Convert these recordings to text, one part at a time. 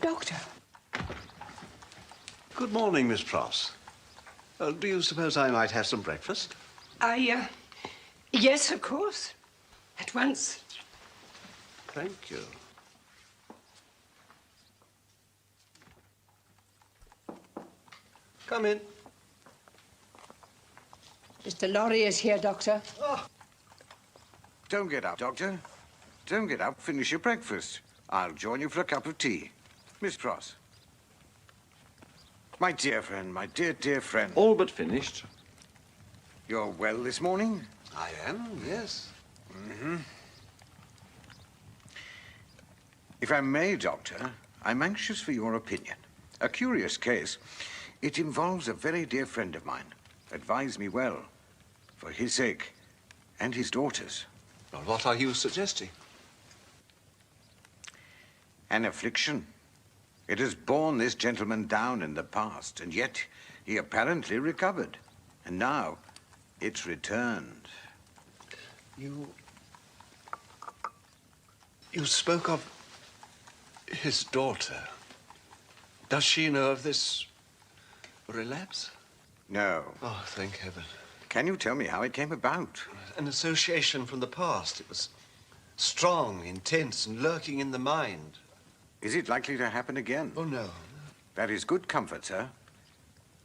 Doctor. Good morning, Miss Pross. Do you suppose I might have some breakfast? Yes, of course. At once. Thank you. Come in. Mr. Lorry is here, Doctor. Oh. Don't get up, Doctor. Don't get up. Finish your breakfast. I'll join you for a cup of tea. Miss Pross. My dear friend, my dear, dear friend. All but finished. You're well this morning? I am, yes. Mm-hmm. If I may, Doctor, I'm anxious for your opinion. A curious case. It involves a very dear friend of mine. Advise me well, for his sake and his daughter's. Well, what are you suggesting? An affliction. It has borne this gentleman down in the past, and yet he apparently recovered. And now it's returned. You spoke of his daughter. Does she know of this relapse? No. Oh, thank heaven. Can you tell me how it came about? An association from the past. It was strong, intense, and lurking in the mind. Is it likely to happen again? Oh, no. That is good comfort, sir.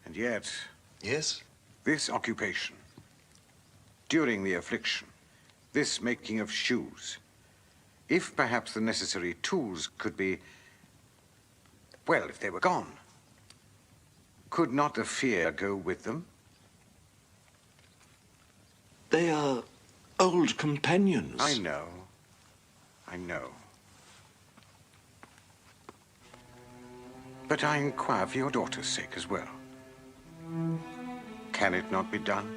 And yet... Yes? This occupation, during the affliction, this making of shoes, if perhaps the necessary tools could be... Well, if they were gone, could not the fear go with them? They are old companions. I know. I know. But I inquire for your daughter's sake as well. Can it not be done?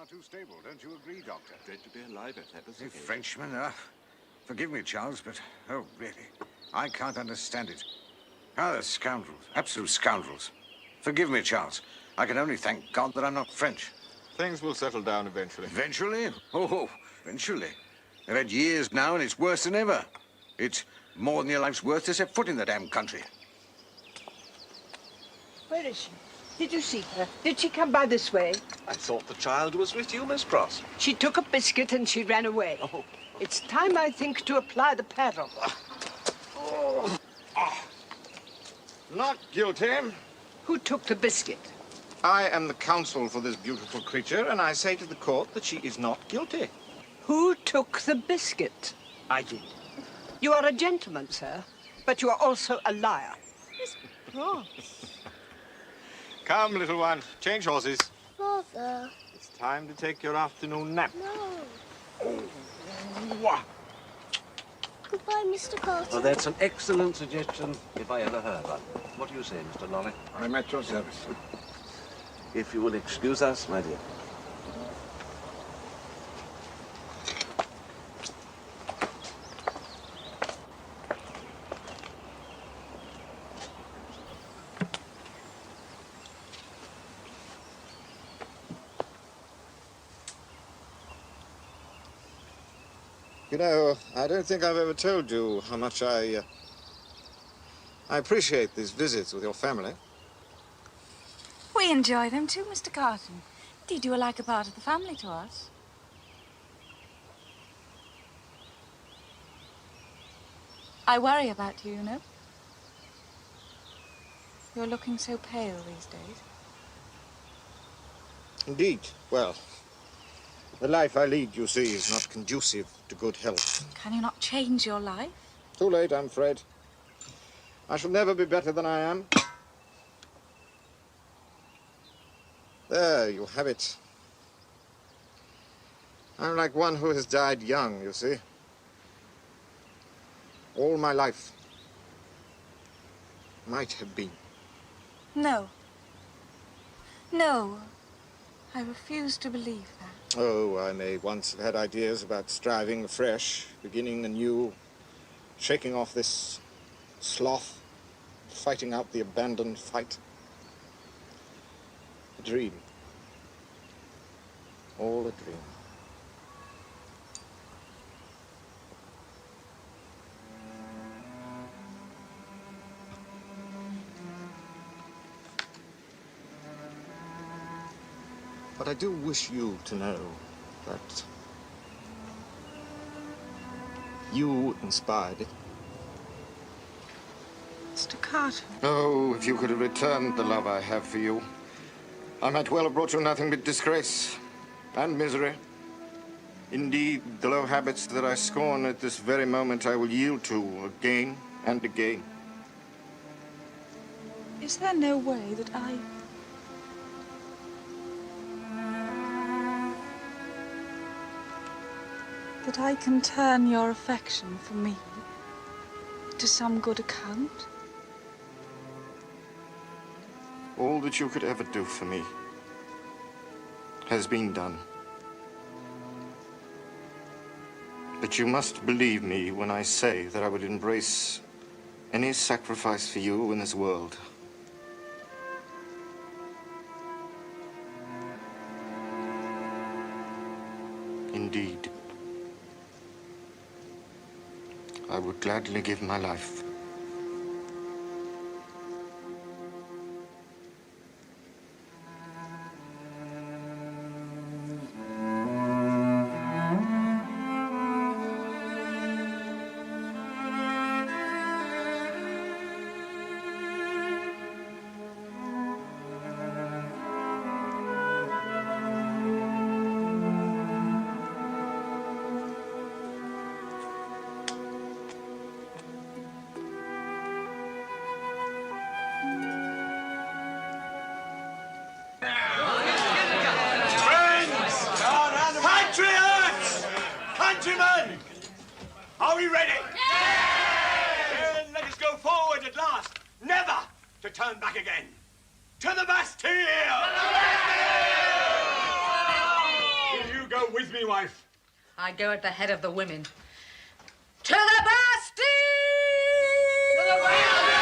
Too stable, don't you agree, Doctor? Great to be alive at that. You Frenchmen, forgive me, Charles, but, oh, really, I can't understand it. Ah, the scoundrels, absolute scoundrels. Forgive me, Charles. I can only thank God that I'm not French. Things will settle down eventually. Eventually? Oh, eventually. They've had years now, and it's worse than ever. It's more than your life's worth to set foot in the damn country. Where is she? Did you see her? Did she come by this way? I thought the child was with you, Miss Pross. She took a biscuit and she ran away. Oh. It's time, I think, to apply the paddle. Not guilty. Who took the biscuit? I am the counsel for this beautiful creature, and I say to the court that she is not guilty. Who took the biscuit? I did. You are a gentleman, sir, but you are also a liar. Mr. Pross. Come, little one, change horses. Father. It's time to take your afternoon nap. No. Goodbye, Mr. Carter. Oh, that's an excellent suggestion, if I ever heard one. What do you say, Mr. Lorry? I'm at your service. If you will excuse us, my dear. You know, I don't think I've ever told you how much I appreciate these visits with your family. We enjoy them too, Mr. Carton. Indeed, you are like a part of the family to us. I worry about you, you know. You're looking so pale these days. Indeed. Well, the life I lead, you see, is not conducive to good health. Can you not change your life? Too late, I'm afraid. I shall never be better than I am. There, you have it. I'm like one who has died young, you see. All my life might have been. No. No. I refuse to believe that. Oh, I may once have had ideas about striving afresh, beginning anew, shaking off this sloth, fighting out the abandoned fight. A dream. All a dream. But I do wish you to know that you inspired it. Mr. Carton. Oh, if you could have returned the love I have for you, I might well have brought you nothing but disgrace and misery. Indeed, the low habits that I scorn at this very moment I will yield to again and again. Is there no way that I can turn your affection for me to some good account? All that you could ever do for me has been done. But you must believe me when I say that I would embrace any sacrifice for you in this world. Indeed, I would gladly give my life. Countrymen! Are we ready? Then let us go forward at last, never to turn back again. To the Bastille! Will you go with me, wife? I go at the head of the women. To the Bastille! To the Bastille!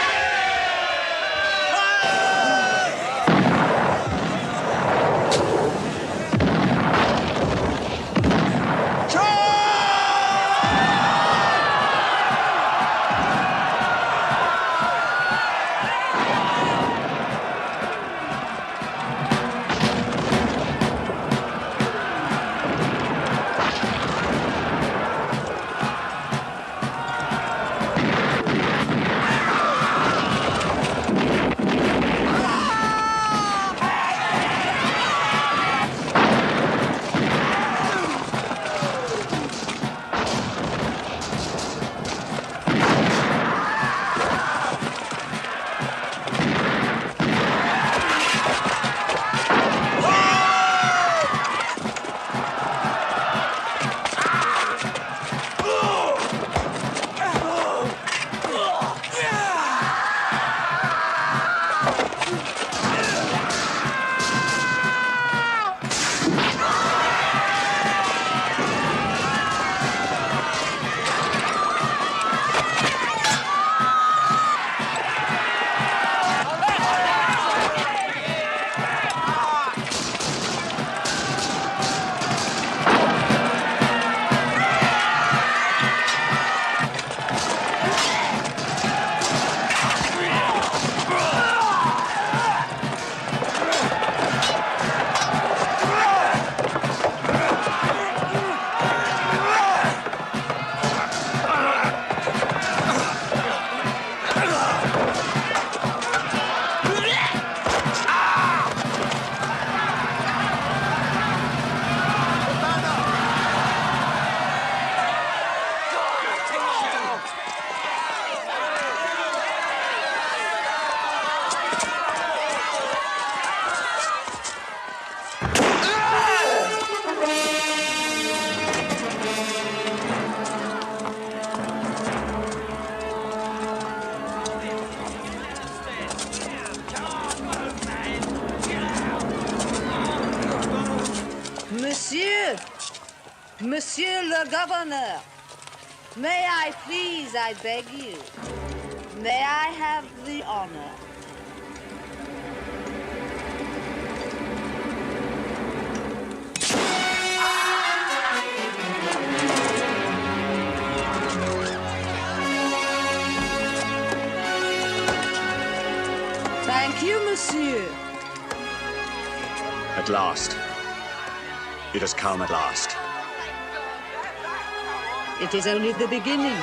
Monsieur le Governor, may I please, I beg you, may I have the honor? Thank you, monsieur. At last. It has come at last. It is only the beginning.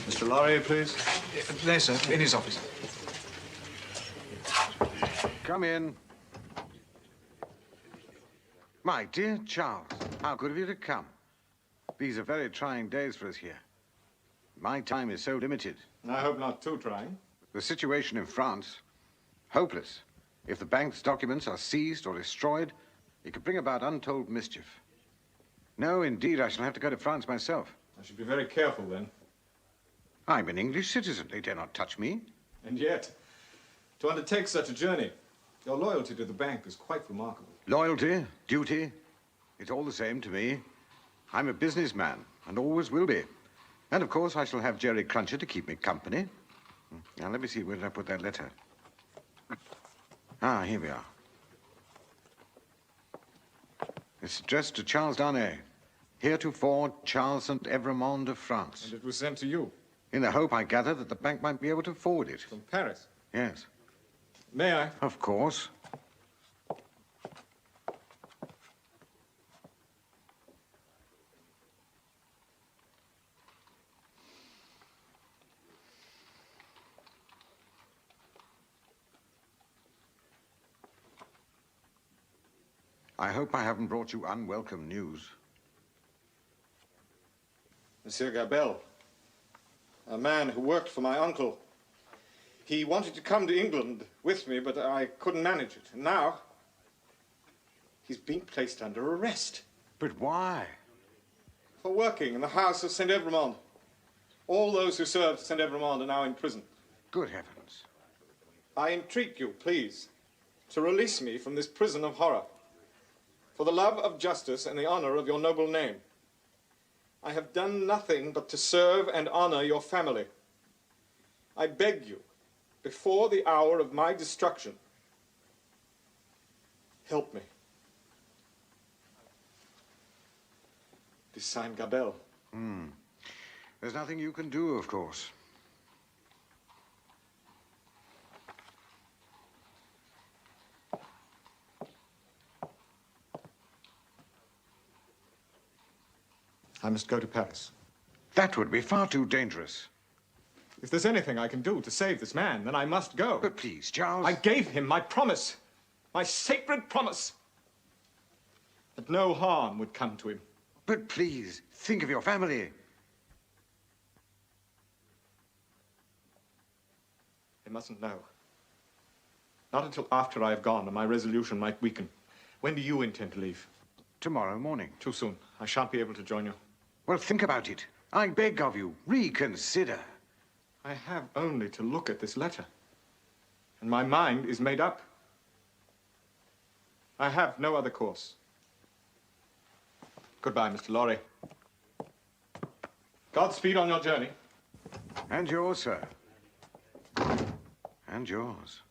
Mr. Laurier, please. There, sir, in his office. Come in. My dear Charles, how good of you to come. These are very trying days for us here. My time is so limited. I hope not too trying. The situation in France, hopeless. If the bank's documents are seized or destroyed, it could bring about untold mischief. No, indeed, I shall have to go to France myself. I should be very careful then. I'm an English citizen. They dare not touch me. And yet, to undertake such a journey, your loyalty to the bank is quite remarkable. Loyalty, duty, it's all the same to me. I'm a businessman, and always will be. And, of course, I shall have Jerry Cruncher to keep me company. Now, let me see, where did I put that letter? Ah, here we are. It's addressed to Charles Darnay, heretofore Charles St. Evremond of France. And it was sent to you? In the hope, I gather, that the bank might be able to forward it. From Paris? Yes. May I? Of course. I hope I haven't brought you unwelcome news. Monsieur Gabelle, a man who worked for my uncle. He wanted to come to England with me, but I couldn't manage it. And now, he's being placed under arrest. But why? For working in the house of St. Evremond. All those who served St. Evremond are now in prison. Good heavens. I entreat you, please, to release me from this prison of horror. For the love of justice and the honor of your noble name. I have done nothing but to serve and honor your family. I beg you, before the hour of my destruction, help me. This signed Gabelle. There's nothing you can do, of course. I must go to Paris. That would be far too dangerous. If there's anything I can do to save this man, then I must go. But please, Charles... I gave him my promise. My sacred promise. That no harm would come to him. But please, think of your family. They mustn't know. Not until after I have gone, and my resolution might weaken. When do you intend to leave? Tomorrow morning. Too soon. I shan't be able to join you. Well, think about it. I beg of you, reconsider. I have only to look at this letter, and my mind is made up. I have no other course. Goodbye, Mr. Lorry. Godspeed on your journey. And yours, sir. And yours.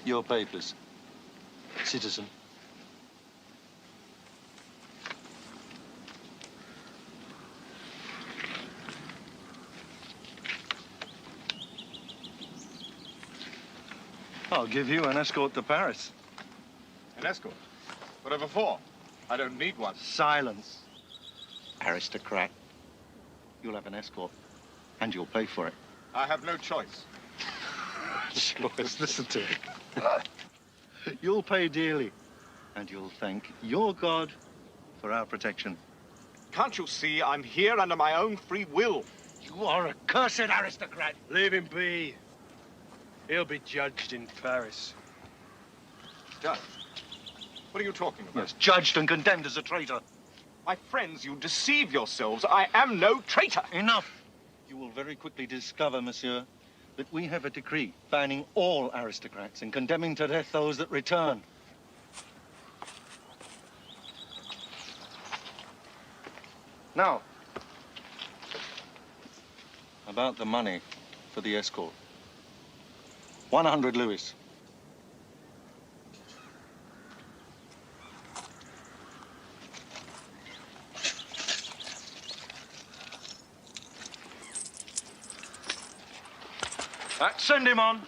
Your papers, citizen. I'll give you an escort to Paris. An escort? Whatever for? I don't need one. Silence, aristocrat. You'll have an escort, and you'll pay for it. I have no choice. Choice, listen to it. You'll pay dearly, and you'll thank your God for our protection. Can't you see I'm here under my own free will? You are a cursed aristocrat. Leave him be. He'll be judged in Paris. Judged? What are you talking about? Yes, judged and condemned as a traitor. My friends, you deceive yourselves. I am no traitor. Enough. You will very quickly discover, monsieur, that we have a decree banning all aristocrats and condemning to death those that return. Now, about the money for the escort. 100 louis. Send him on.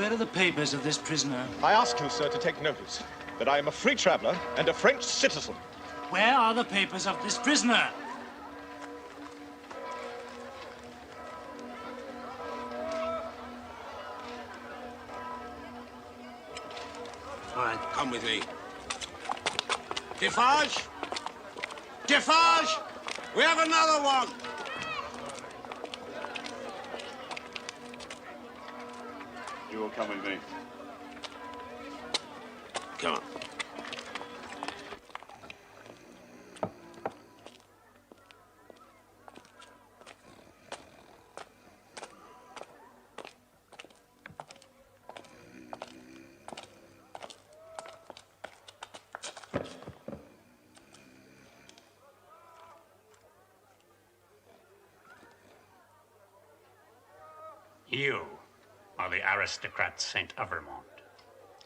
Where are the papers of this prisoner? I ask you, sir, to take notice that I am a free traveler and a French citizen. Where are the papers of this prisoner? All right, come with me. Defarge! Defarge! We have another one! You will come with me. Come on. You are the aristocrat Saint Evremond.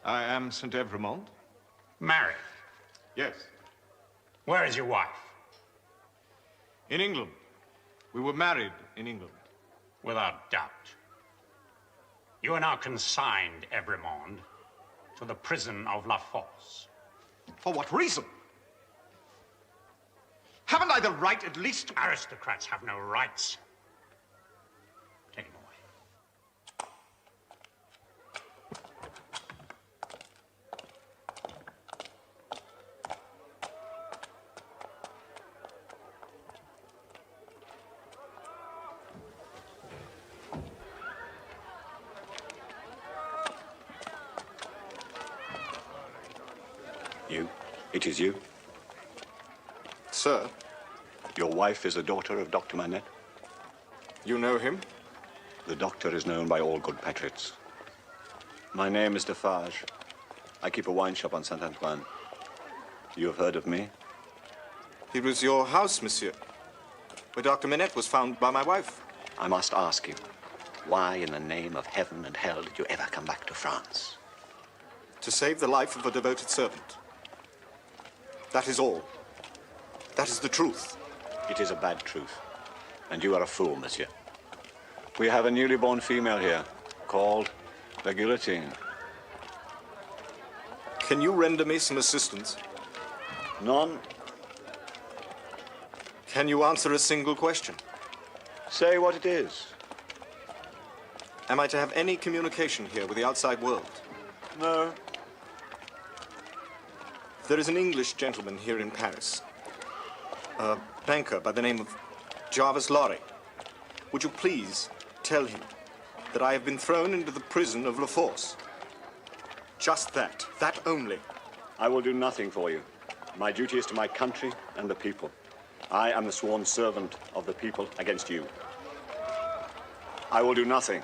I am Saint Evremond. Married? Yes. Where is your wife? In England. We were married in England. Without doubt. You are now consigned, Evremond, to the prison of La Force. For what reason? Haven't I the right at least to... Aristocrats have no rights. Take him away. You? It is you? Sir? Your wife is the daughter of Dr. Manette? You know him? The doctor is known by all good patriots. My name is Defarge. I keep a wine shop on Saint Antoine. You have heard of me? It was your house, monsieur, where Dr. Manette was found by my wife. I must ask you, why in the name of heaven and hell did you ever come back to France? To save the life of a devoted servant. That is all. That is the truth. It is a bad truth. And you are a fool, monsieur. We have a newly born female here, called the Guillotine. Can you render me some assistance? None. Can you answer a single question? Say what it is. Am I to have any communication here with the outside world? No. There is an English gentleman here in Paris, a banker by the name of Jarvis Lorry. Would you please tell him that I have been thrown into the prison of La Force? Just that only. I will do nothing for you. My duty is to my country and the people. I am the sworn servant of the people against you. I will do nothing.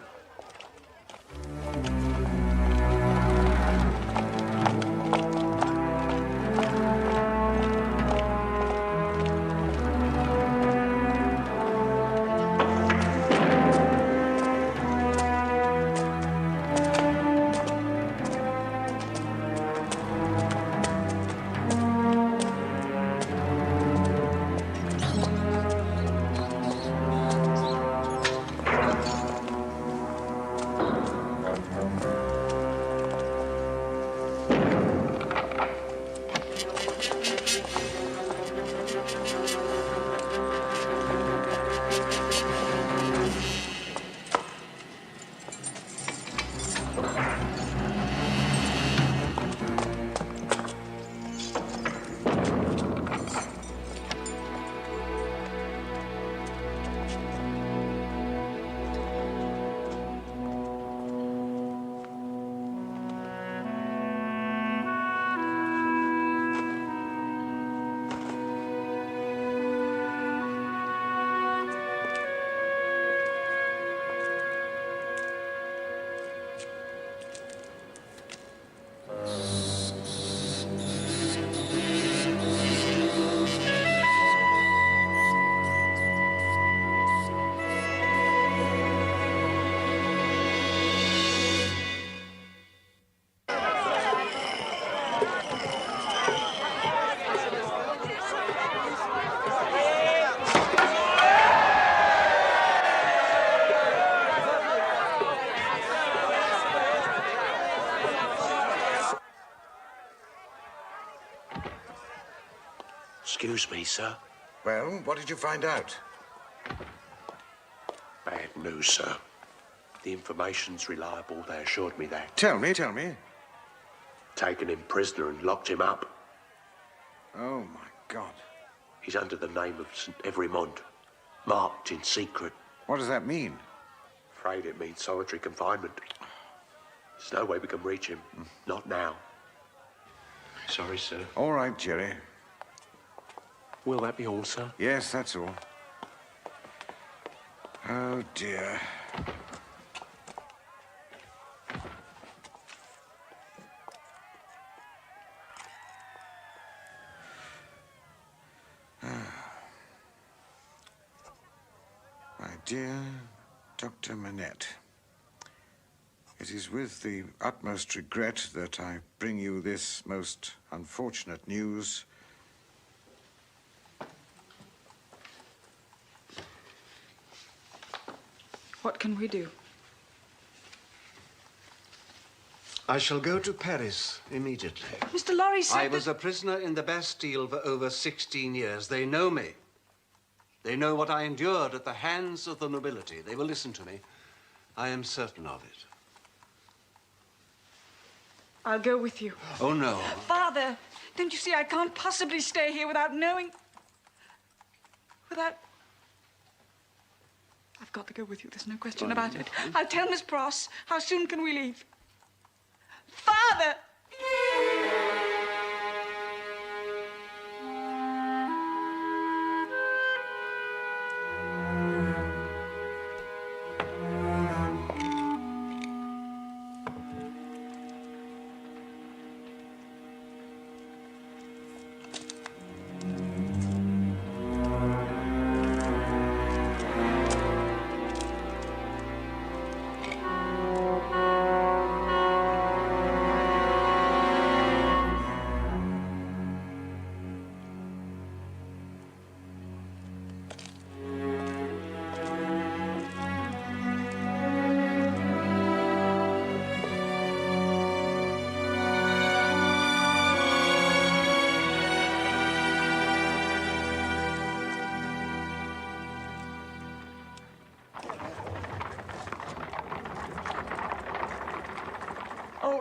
Excuse me, sir. Well, what did you find out? Bad news, sir. The information's reliable. They assured me that. Tell me. Taken him prisoner and locked him up. Oh, my God. He's under the name of St. Evremond, marked in secret. What does that mean? Afraid it means solitary confinement. There's no way we can reach him. Not now. Sorry, sir. All right, Jerry. Will that be all, sir? Yes, that's all. Oh, dear. My dear Dr. Manette, it is with the utmost regret that I bring you this most unfortunate news. What can we do? I shall go to Paris immediately. Mr. Lorry said I was a prisoner in the Bastille for over 16 years. They know me. They know what I endured at the hands of the nobility. They will listen to me. I am certain of it. I'll go with you. Oh, no. Father, don't you see I can't possibly stay here without knowing... Without... I've got to go with you. There's no question about it. I'll tell Miss Pross. How soon can we leave? Father!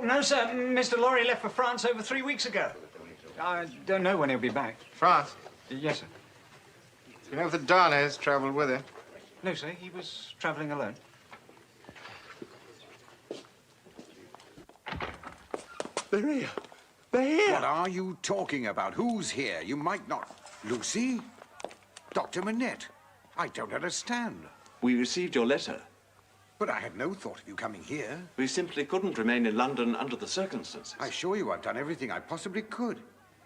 No, sir. Mr. Lorry left for France over 3 weeks ago. I don't know when he'll be back. France? Yes, sir. You know if the Darnays travelled with him? No, sir. He was travelling alone. They're here. They're here. What are you talking about? Who's here? You might not... Lucy? Dr. Manette? I don't understand. We received your letter. But I had no thought of you coming here. We simply couldn't remain in London under the circumstances. I assure you I've done everything I possibly could.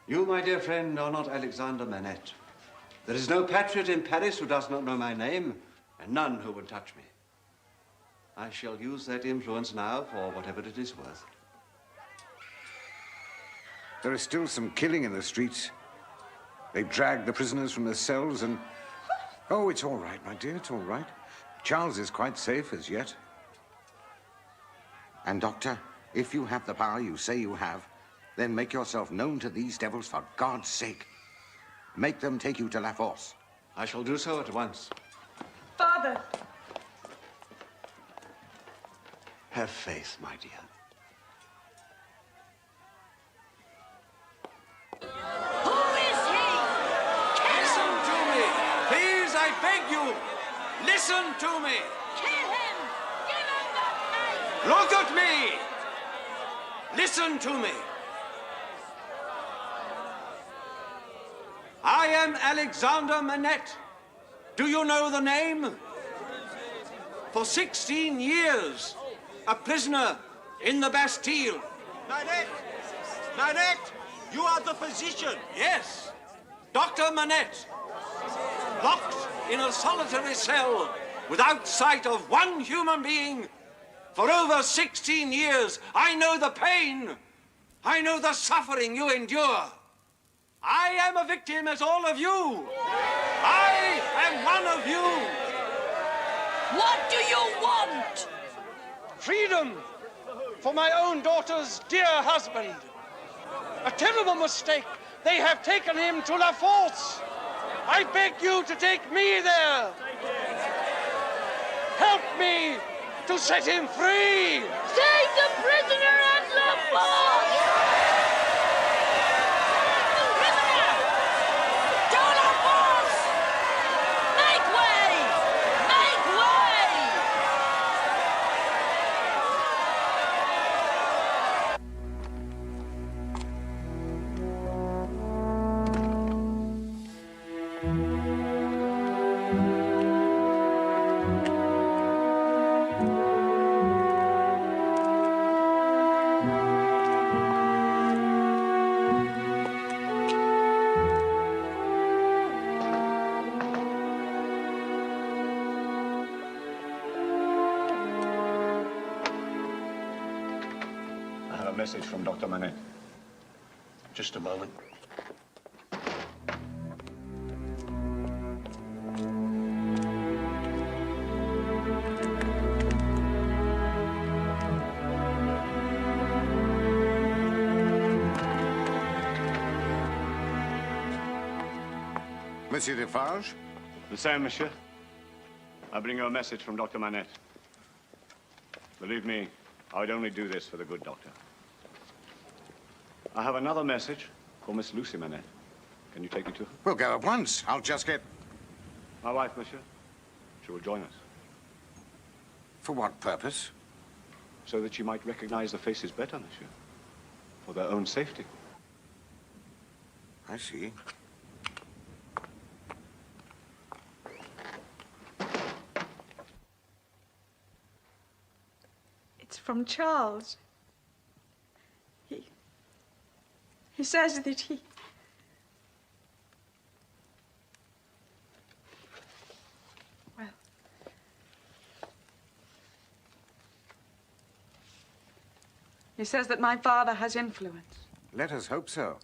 You, my dear friend, are not Alexander Manette. There is no patriot in Paris who does not know my name, and none who would touch me. I shall use that influence now for whatever it is worth. There is still some killing in the streets. They dragged the prisoners from their cells and... Oh, it's all right, my dear, it's all right. Charles is quite safe as yet. And, Doctor, if you have the power you say you have, then make yourself known to these devils for God's sake. Make them take you to La Force. I shall do so at once. Father! Have faith, my dear. Who is he? Listen to me! Please, I beg you! Listen to me! Kill him! Give him the knife! Look at me! Listen to me! I am Alexander Manette. Do you know the name? For 16 years, a prisoner in the Bastille. Manette! Manette! You are the physician! Yes, Dr. Manette. Locked in a solitary cell without sight of one human being for over 16 years. I know the pain. I know the suffering you endure. I am a victim as all of you. I am one of you. What do you want? Freedom for my own daughter's dear husband. A terrible mistake They have taken him to La Force. I beg you to take me there. Help me to set him free. Take the prisoner at La Force! To La Force! Make way! Make way! I have a message from Dr. Manette. Just a moment. Monsieur Defarge? The same, monsieur. I bring you a message from Dr. Manette. Believe me, I would only do this for the good doctor. I have another message for Miss Lucy Manette. Can you take me to her? We'll go at once. I'll just get... My wife, monsieur. She will join us. For what purpose? So that she might recognize the faces better, monsieur. For their own safety. I see. It's from Charles. He says that he... Well... He says that my father has influence. Let us hope so.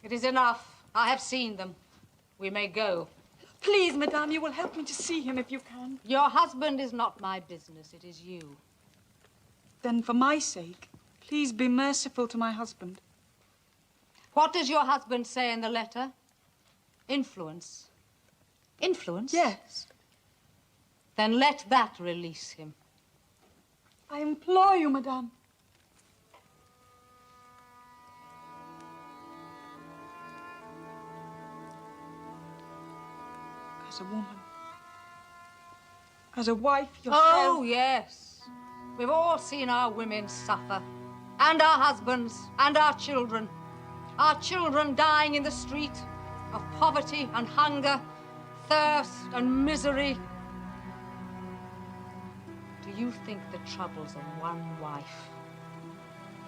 It is enough. I have seen them. We may go. Please, madame, you will help me to see him if you can. Your husband is not my business. It is you. Then, for my sake, please be merciful to my husband. What does your husband say in the letter? Influence. Influence? Yes. Then let that release him. I implore you, madame. As a woman, as a wife yourself... Oh, yes. We've all seen our women suffer, and our husbands, and our children. Our children dying in the street of poverty and hunger, thirst and misery. Do you think the troubles of one wife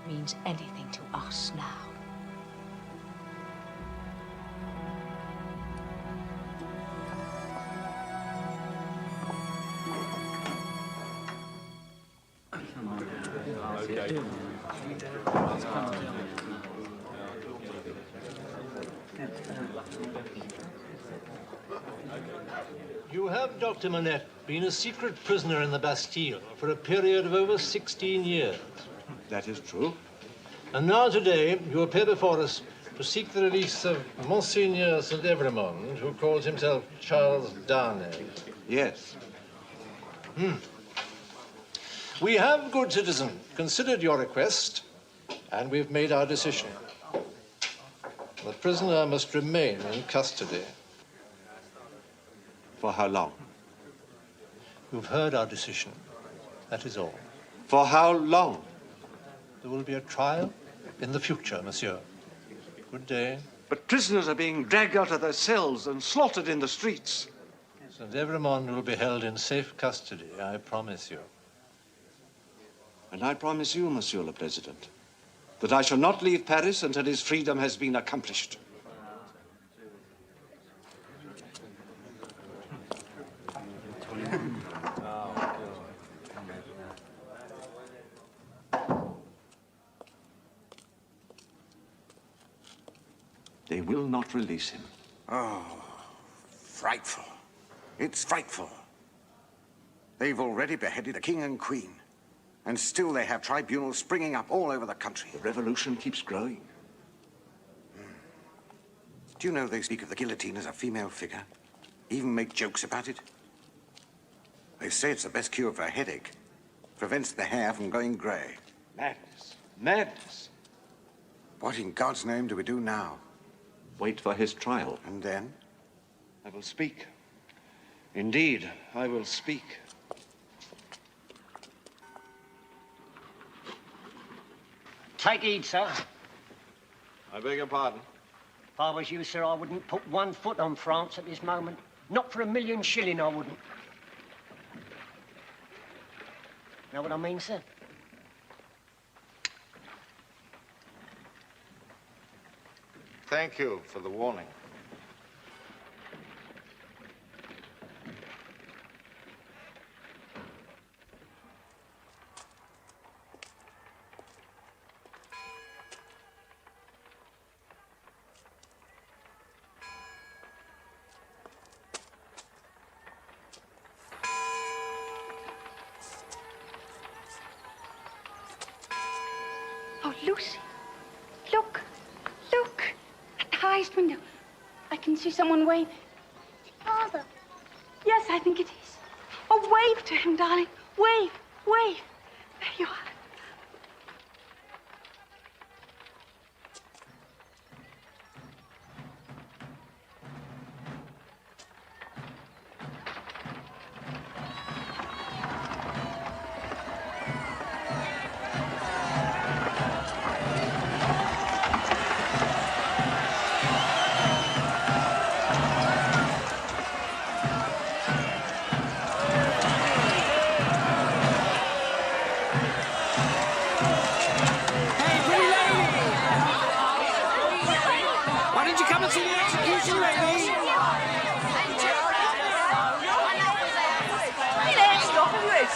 means anything to us now? You have, Dr. Manette, been a secret prisoner in the Bastille for a period of over 16 years. That is true. And now today you appear before us to seek the release of Monseigneur St. Evremond, who calls himself Charles Darnay. Yes. We have, good citizen, considered your request, and we've made our decision. The prisoner must remain in custody. For how long? You've heard our decision. That is all. For how long? There will be a trial in the future, monsieur. Good day. But prisoners are being dragged out of their cells and slaughtered in the streets. St. Evremond will be held in safe custody, I promise you. And I promise you, Monsieur le President, that I shall not leave Paris until his freedom has been accomplished. They will not release him. Oh, frightful. It's frightful. They've already beheaded the king and queen. And still they have tribunals springing up all over the country. The revolution keeps growing. Do you know they speak of the guillotine as a female figure? Even make jokes about it? They say it's the best cure for a headache. Prevents the hair from going grey. Madness. Madness. What in God's name do we do now? Wait for his trial. And then? I will speak. Indeed, I will speak. Take heed, sir. I beg your pardon. If I was you, sir, I wouldn't put 1 foot on France at this moment. Not for £1,000,000 shilling, I wouldn't. Know what I mean, sir? Thank you for the warning. Oh, Lucy. Look. Look. At the highest window. I can see someone wave. Father. Yes, I think it is. Oh, wave to him, darling. Wave. Wave. There you are.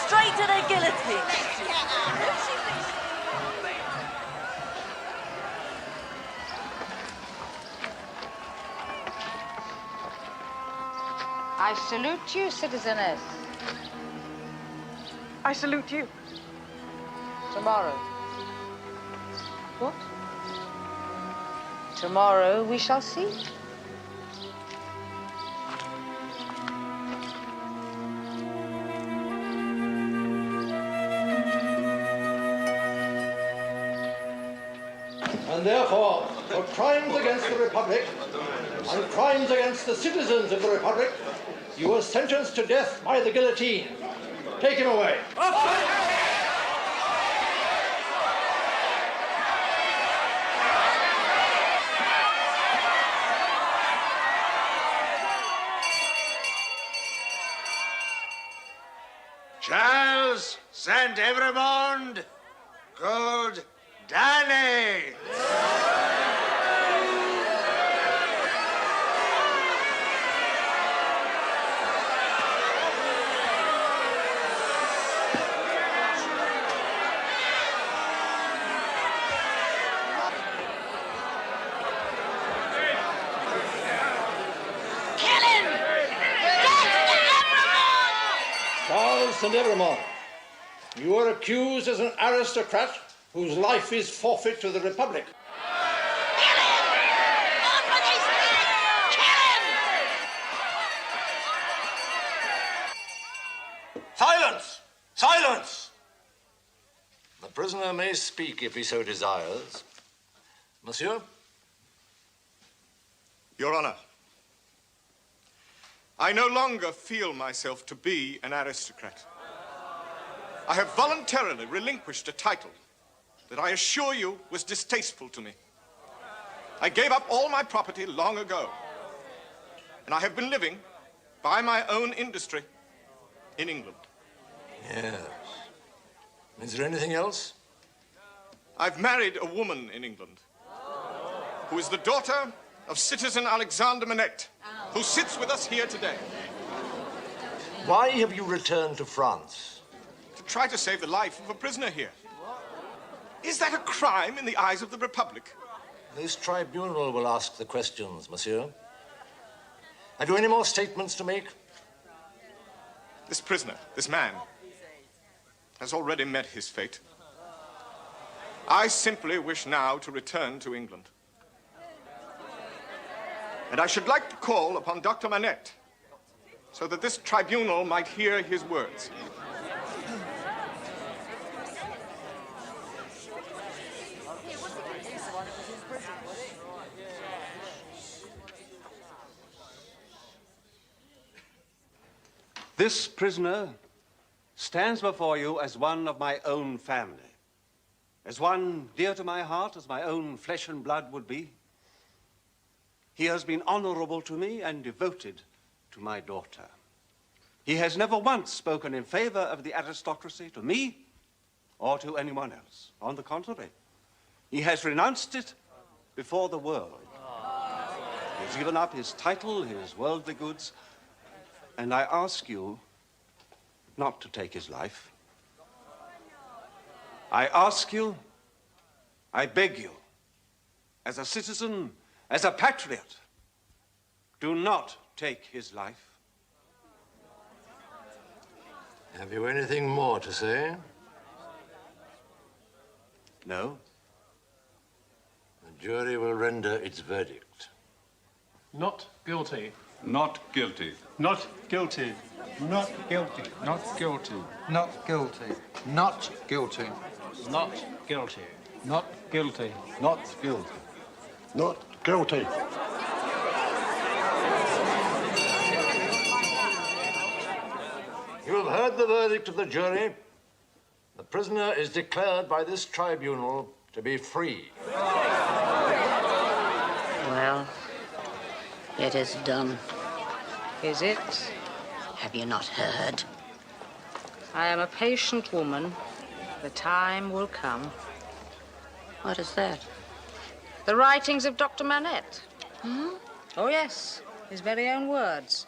Straight to the guillotine. I salute you, citizeness. I salute you. Tomorrow. What? Tomorrow we shall see. And therefore, for crimes against the Republic and crimes against the citizens of the Republic, you are sentenced to death by the guillotine. Take him away. Charles, Saint Evremond, good Danny. Charles St. Evremond, you are accused as an aristocrat whose life is forfeit to the Republic. Silence! Silence! The prisoner may speak if he so desires. Monsieur? Your Honor, I no longer feel myself to be an aristocrat. I have voluntarily relinquished a title that I assure you was distasteful to me. I gave up all my property long ago, and I have been living by my own industry in England. Yes. Is there anything else? I've married a woman in England who is the daughter of citizen Alexander Manette, who sits with us here today. Why have you returned to France? To try to save the life of a prisoner here. Is that a crime in the eyes of the Republic? This tribunal will ask the questions, monsieur. Have you any more statements to make? This prisoner, this man, has already met his fate. I simply wish now to return to England. And I should like to call upon Dr. Manette so that this tribunal might hear his words. This prisoner stands before you as one of my own family, as one dear to my heart as my own flesh and blood would be. He has been honorable to me and devoted to my daughter. He has never once spoken in favor of the aristocracy to me or to anyone else. On the contrary, he has renounced it before the world. He has given up his title, his worldly goods, and I ask you not to take his life. I ask you, I beg you, as a citizen, as a patriot, do not take his life. Have you anything more to say? No. The jury will render its verdict. Not guilty. Not guilty. Not guilty. Not guilty. Not guilty. Not guilty. Not guilty. Not guilty. Not guilty. Not guilty. Not guilty. You have heard the verdict of the jury. The prisoner is declared by this tribunal to be free. Well, it is done. Is it? Have you not heard? I am a patient woman. The time will come. What is that? The writings of Dr. Manette. Hmm? Oh, yes, his very own words.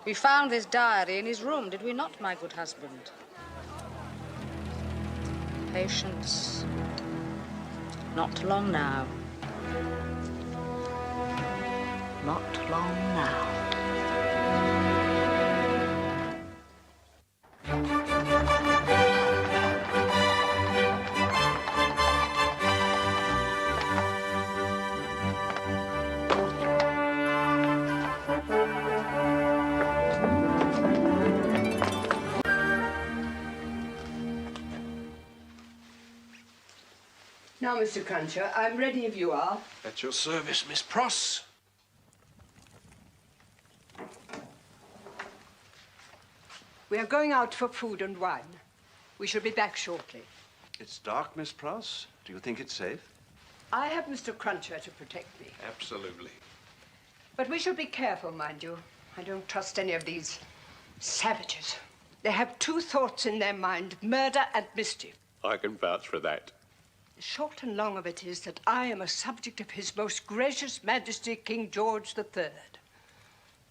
We found this diary in his room, did we not, my good husband? Patience. Not long now. Not long now. Now, Mr. Cruncher, I'm ready if you are. At your service, Miss Pross. We are going out for food and wine. We shall be back shortly. It's dark, Miss Pross. Do you think it's safe? I have Mr. Cruncher to protect me. Absolutely. But we shall be careful, mind you. I don't trust any of these savages. They have two thoughts in their mind, murder and mischief. I can vouch for that. The short and long of it is that I am a subject of His Most Gracious Majesty King George III.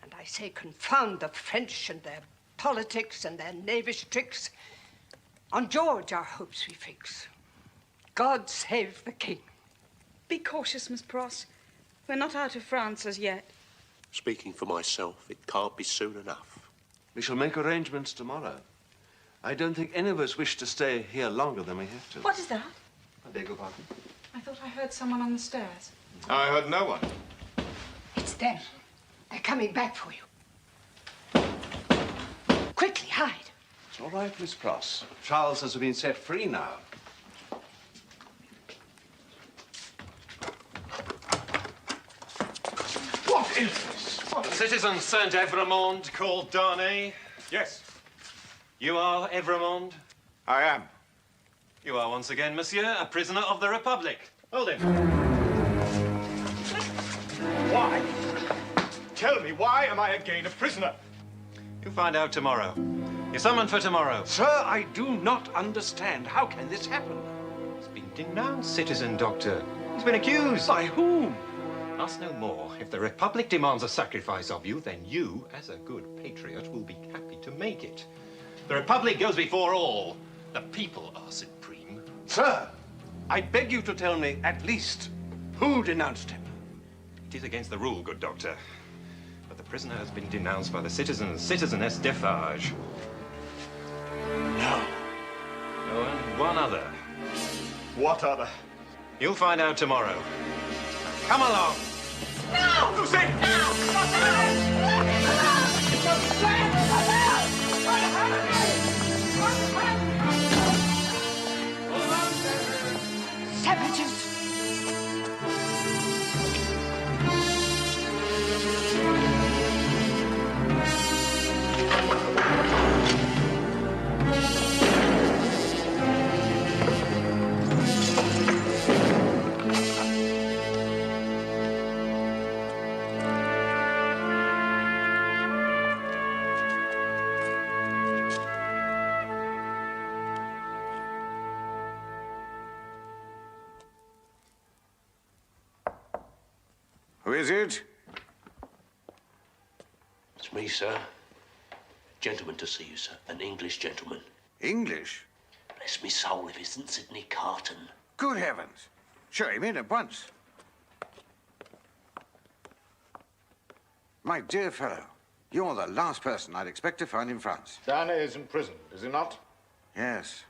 And I say confound the French and their politics and their knavish tricks. On George our hopes we fix. God save the King. Be cautious, Miss Pross. We're not out of France as yet. Speaking for myself, it can't be soon enough. We shall make arrangements tomorrow. I don't think any of us wish to stay here longer than we have to. What is that? I beg your pardon? I thought I heard someone on the stairs. I heard no one. It's them. They're coming back for you. Quickly, hide. It's all right, Miss Pross. Charles has been set free now. What is this? What? Citizen Saint-Evremond called Darnay. Yes. You are Evremond? I am. You are once again, monsieur, a prisoner of the Republic. Hold him. Why? Tell me, why am I again a prisoner? You'll find out tomorrow. You're summoned for tomorrow. Sir, I do not understand. How can this happen? He's been denounced, citizen doctor. He's been accused. By whom? Ask no more. If the Republic demands a sacrifice of you, then you, as a good patriot, will be happy to make it. The Republic goes before all. The people are supreme. Sir, I beg you to tell me at least who denounced him. It is against the rule, good doctor. But the prisoner has been denounced by the citizens, Citizeness Defarge. No. Oh, and one other. What other? You'll find out tomorrow. Come along. No! Stop, Lucy! Savages! Who is it? It's me, sir. Gentleman to see you, sir. An English gentleman. English? Bless me soul if it isn't Sidney Carton. Good heavens. Show him in at once. My dear fellow, you're the last person I'd expect to find in France. Darnay is in prison, is he not? Yes.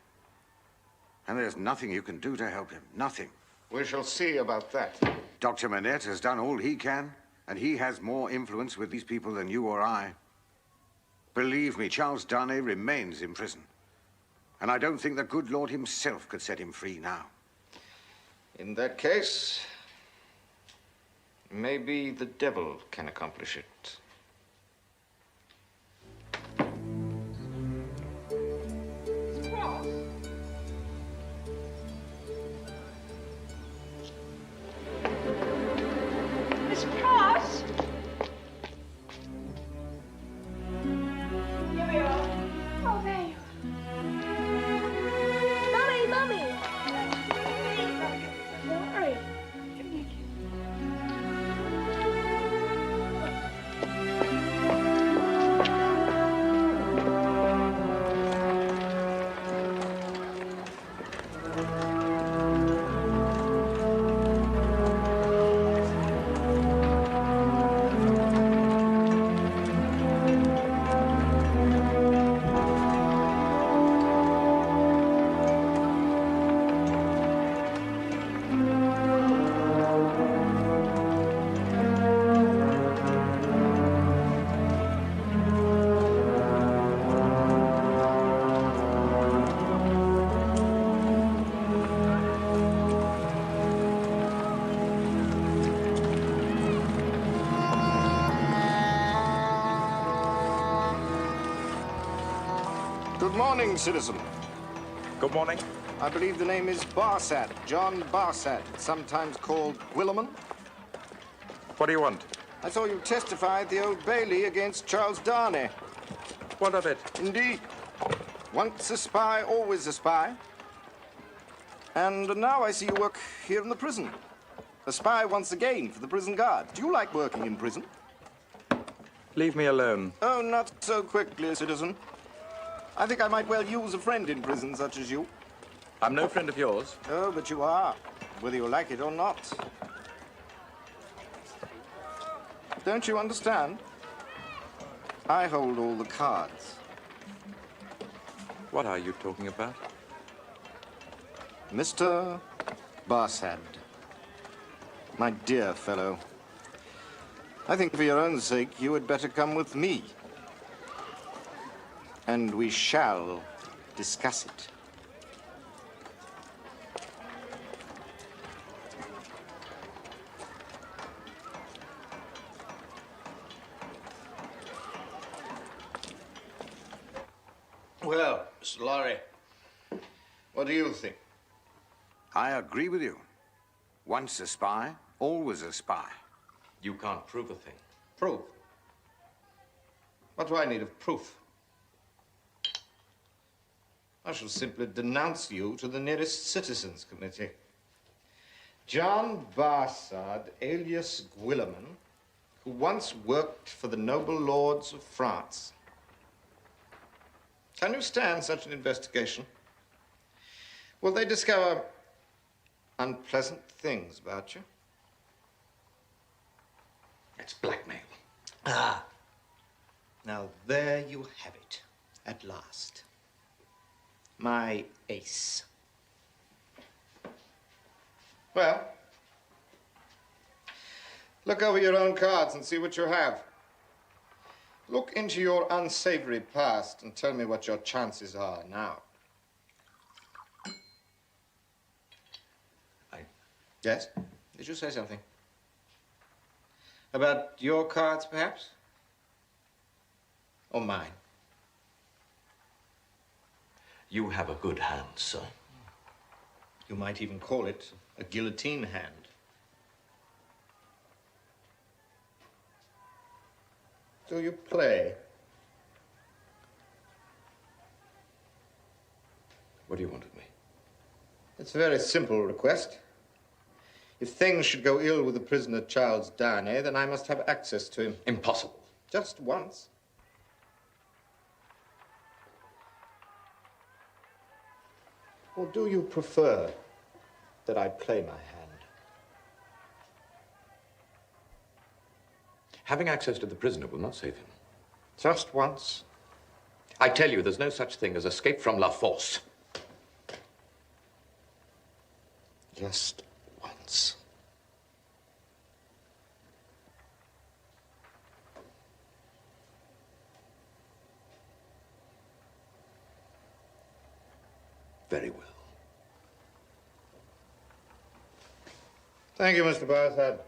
And there's nothing you can do to help him. Nothing. We shall see about that. Dr. Manette has done all he can, and he has more influence with these people than you or I. Believe me, Charles Darnay remains in prison. And I don't think the good Lord himself could set him free now. In that case, maybe the devil can accomplish it. Miss Cross? Here we are. Oh, there you are. Mummy! Don't worry. Good morning, citizen. Good morning. I believe the name is Barsad, John Barsad, sometimes called Guillermin. What do you want? I saw you testify at the Old Bailey against Charles Darnay. What of it? Indeed. Once a spy, always a spy. And now I see you work here in the prison. A spy once again for the prison guard. Do you like working in prison? Leave me alone. Oh, not so quickly, citizen. I think I might well use a friend in prison such as you. I'm no friend of yours. Oh, but you are, whether you like it or not. Don't you understand? I hold all the cards. What are you talking about? Mr. Barsad, my dear fellow, I think for your own sake you had better come with me. And we shall discuss it. Well, Mr. Lorry, what do you think? I agree with you. Once a spy, always a spy. You can't prove a thing. Proof? What do I need of proof? I shall simply denounce you to the nearest Citizens Committee. John Barsad, alias Guillermin, who once worked for the noble lords of France. Can you stand such an investigation? Will they discover unpleasant things about you? It's blackmail. Ah. Now there you have it, at last. My ace. Well, Look over your own cards and see what you have. Look into your unsavory past and tell me what your chances are now. Yes? Did you say something? About your cards, perhaps? Or mine? You have a good hand, sir. You might even call it a guillotine hand. Do you play? What do you want of me? It's a very simple request. If things should go ill with the prisoner Charles Darnay, then I must have access to him. Impossible. Just once. Or do you prefer that I play my hand? Having access to the prisoner will not save him. Just once. I tell you, there's no such thing as escape from La Force. Just once. Very well. Thank you, Mr. Barthad.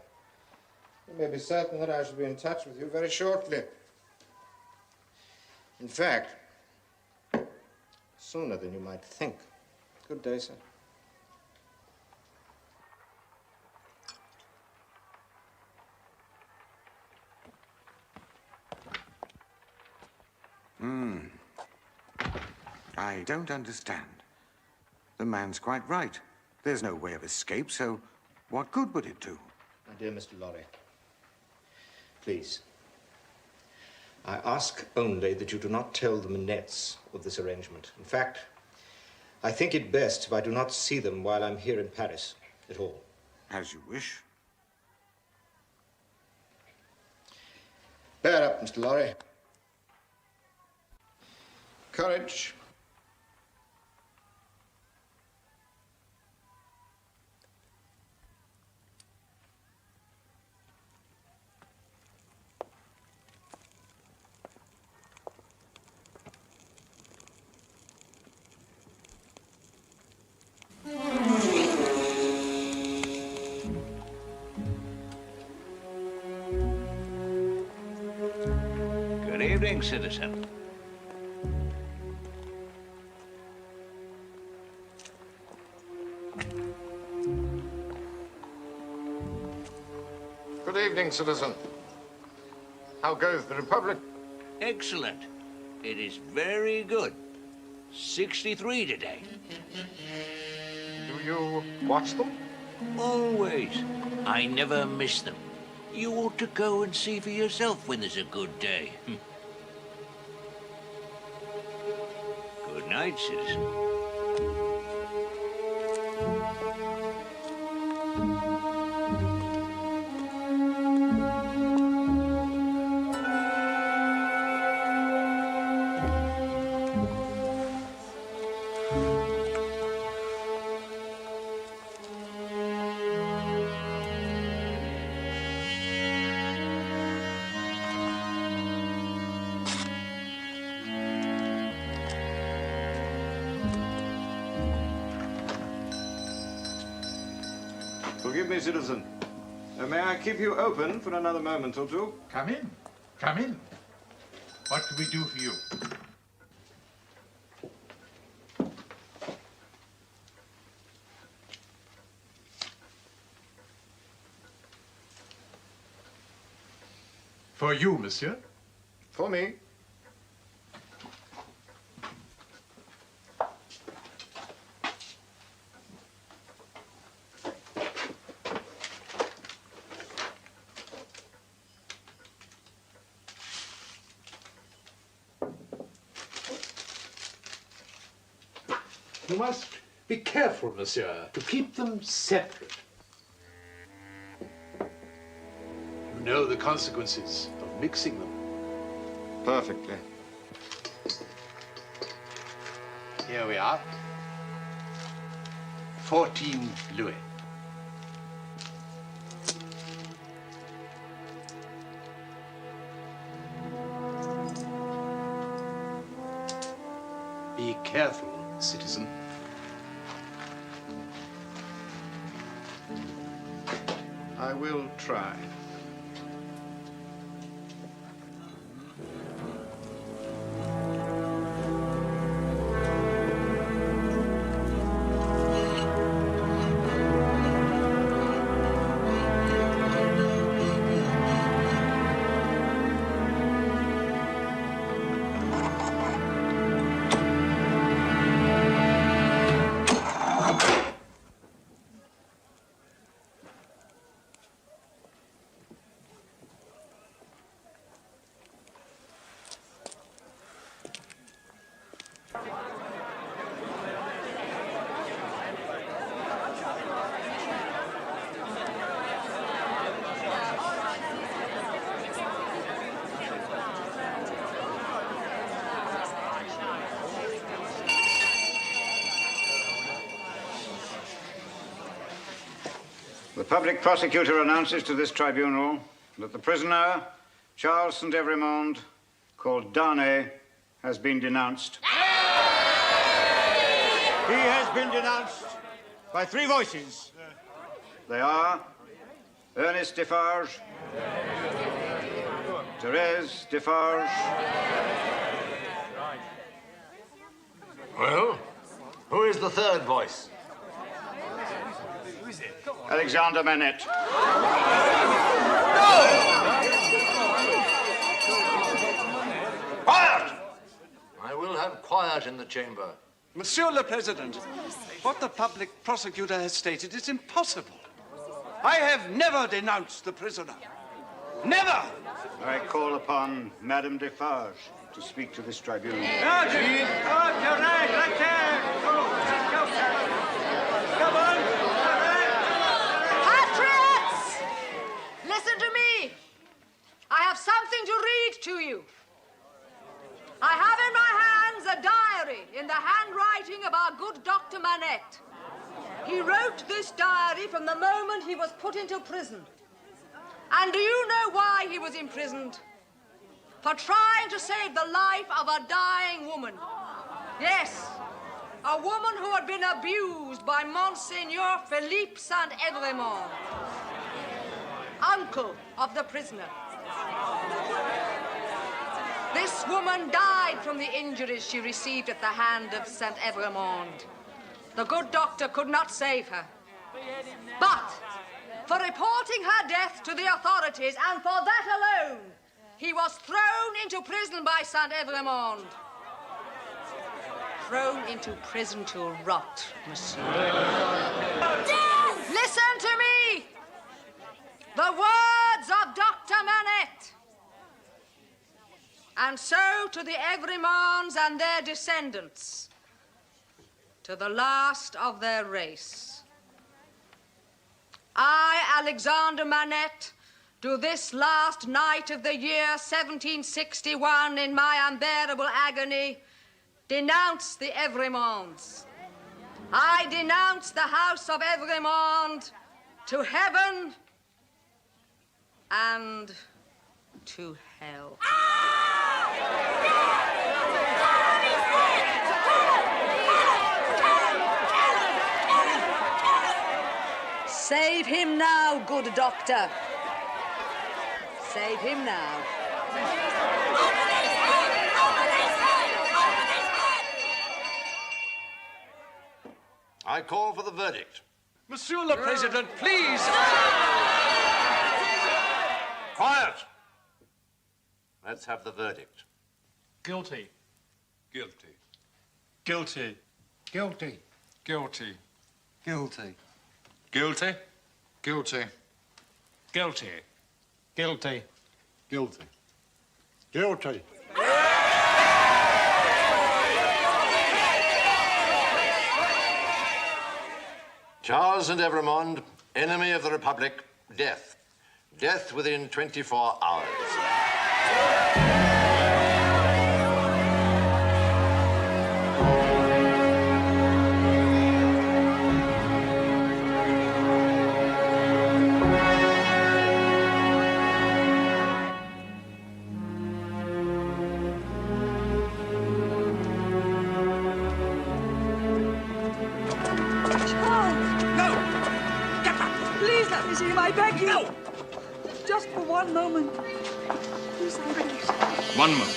You may be certain that I shall be in touch with you very shortly. In fact, sooner than you might think. Good day, sir. I don't understand. The man's quite right. There's no way of escape, so what good would it do? My dear Mr. Lorry, please, I ask only that you do not tell the Manettes of this arrangement. In fact, I think it best if I do not see them while I'm here in Paris at all. As you wish. Bear up, Mr. Lorry. Courage. Good evening, citizen. Good evening, citizen. How goes the Republic? Excellent. It is very good. 63 today. Do you watch them? Always. I never miss them. You ought to go and see for yourself when there's a good day. Good night, citizen. Forgive me, citizen. May I keep you open for another moment or two? Come in. Come in. What can we do for you? For you, monsieur? For me. You must be careful, monsieur, to keep them separate. You know the consequences of mixing them. Perfectly. Here we are. 14 louis. Be careful, citizen. I will try. The public prosecutor announces to this tribunal that the prisoner, Charles St. Evremond, called Darnay, has been denounced. He has been denounced by 3 voices. They are Ernest Defarge, Therese Defarge. Well, who is the 3rd voice? Alexander Manette. Quiet! I will have quiet in the chamber. Monsieur le President, what the public prosecutor has stated is impossible. I have never denounced the prisoner. Never! I call upon Madame Defarge to speak to this tribunal. Patriots! Listen to me. I have something to read to you. I have in my hands a diary in the handwriting of our good Dr. Manette. He wrote this diary from the moment he was put into prison. And do you know why he was imprisoned? For trying to save the life of a dying woman. Yes, a woman who had been abused by Monseigneur Philippe St. Evremond, uncle of the prisoner. This woman died from the injuries she received at the hand of St. Evremond. The good doctor could not save her. But for reporting her death to the authorities, and for that alone, he was thrown into prison by St. Evremond. Thrown into prison to rot, monsieur. Listen to me! The words of Dr. Manette. And so to the Evremonds and their descendants, to the last of their race. I, Alexander Manette, do this last night of the year 1761 in my unbearable agony denounce the Evremonds. I denounce the house of Evremond to heaven and to hell. Save him now, good doctor. Save him now. I call for the verdict. Monsieur le President, please! Quiet! Let's have the verdict. Guilty. Guilty. Guilty. Guilty. Guilty. Guilty. Guilty. Guilty. Guilty. Guilty. Guilty. Guilty. Charles and Evremond, enemy of the Republic, death. Death within 24 hours. please him, I beg you. No. Just for one moment. Please, I beg you. 1 moment.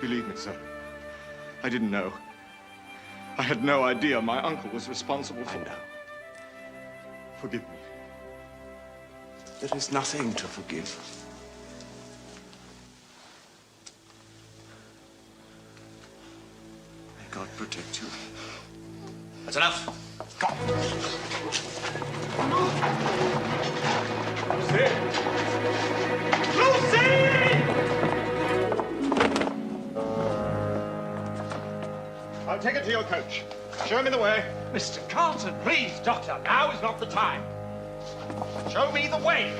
Believe me, sir, I didn't know. I had no idea my uncle was responsible for... I know. Forgive me. There is nothing to forgive. May God protect you. That's enough. Come. I'll take it to your coach. Show me the way. Mr. Carlton, please, Doctor, now is not the time. Show me the way.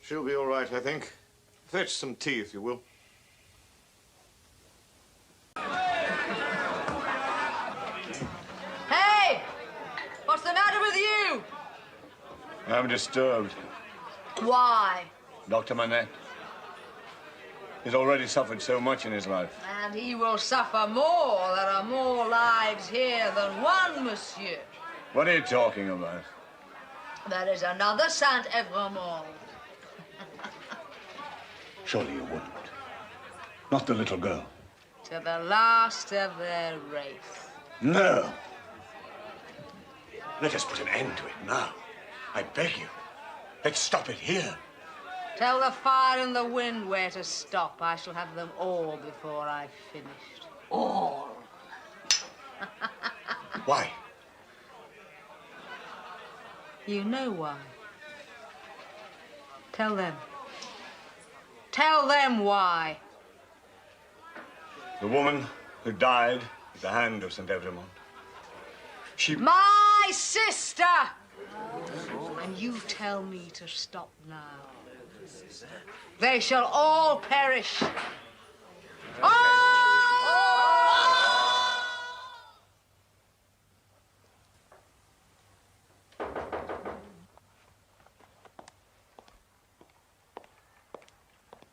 She'll be all right, I think. Fetch some tea, if you will. Hey! What's the matter with you? I'm disturbed. Why? Dr. Manette. He's already suffered so much in his life. And he will suffer more. There are more lives here than one, monsieur. What are you talking about? There is another Saint-Evremond. Surely you wouldn't. Not the little girl. To the last of their race. No. Let us put an end to it now. I beg you. Let's stop it here. Tell the fire and the wind where to stop. I shall have them all before I've finished. All. Why? You know why. Tell them. Tell them why. The woman who died at the hand of St. Evremond. She... My sister! And you tell me to stop now. They shall all perish.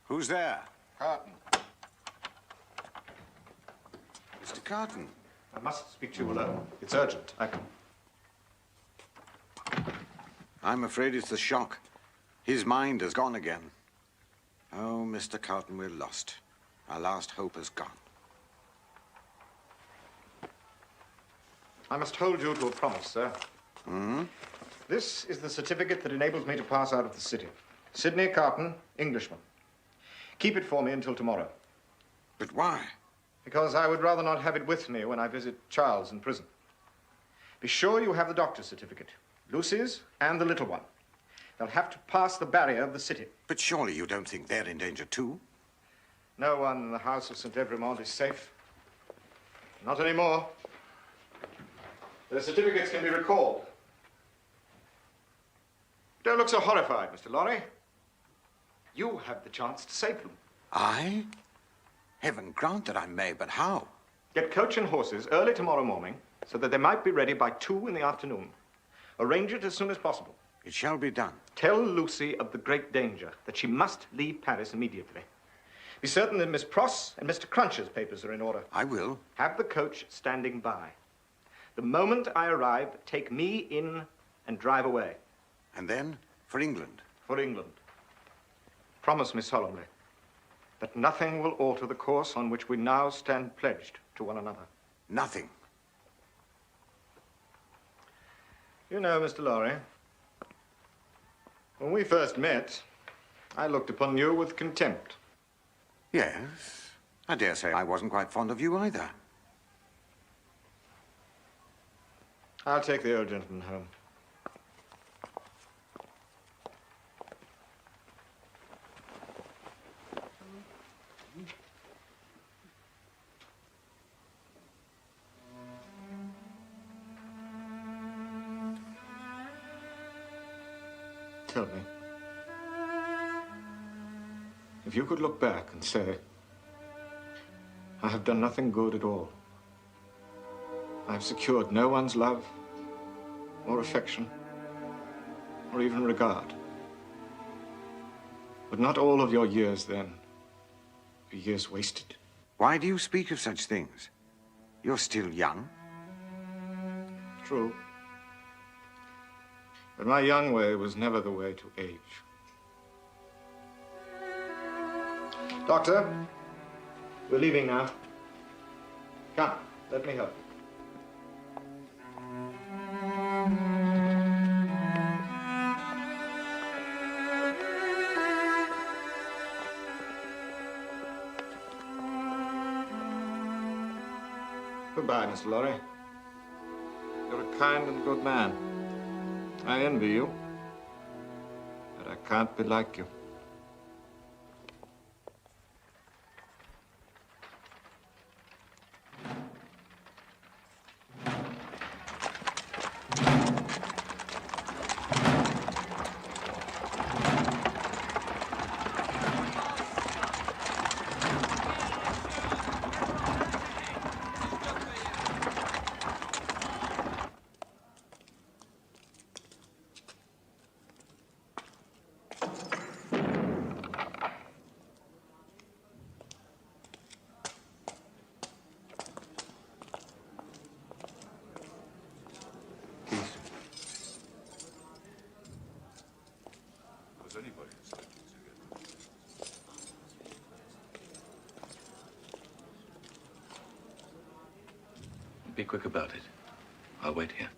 Who's there? Carton. Mr. Carton. I must speak to you alone. It's urgent. I'm afraid it's the shock. His mind has gone again. Oh, Mr. Carton, we're lost. Our last hope has gone. I must hold you to a promise, sir. Hmm? This is the certificate that enables me to pass out of the city. Sidney Carton, Englishman. Keep it for me until tomorrow. But why? Because I would rather not have it with me when I visit Charles in prison. Be sure you have the doctor's certificate. Lucy's and the little one. They'll have to pass the barrier of the city. But surely you don't think they're in danger too? No one in the house of St. Evremond is safe. Not anymore. Their certificates can be recalled. Don't look so horrified, Mr. Lorry. You have the chance to save them. I? Heaven grant that I may, but how? Get coach and horses early tomorrow morning so that they might be ready by 2 in the afternoon. Arrange it as soon as possible. It shall be done. Tell Lucy of the great danger, that she must leave Paris immediately. Be certain that Miss Pross and Mr. Cruncher's papers are in order. I will. Have the coach standing by. The moment I arrive, take me in and drive away. And then for England? For England. Promise me solemnly that nothing will alter the course on which we now stand pledged to one another. Nothing. You know, Mr. Lorry, when we first met, I looked upon you with contempt. Yes. I dare say I wasn't quite fond of you either. I'll take the old gentleman home. Tell me, if you could look back and say, I have done nothing good at all. I have secured no one's love, or affection, or even regard. But not all of your years, then, are years wasted. Why do you speak of such things? You're still young. True. But my young way was never the way to age. Doctor, we're leaving now. Come, let me help. Goodbye, Mr. Lorry. You're a kind and good man. I envy you, but I can't be like you. Be quick about it. I'll wait here.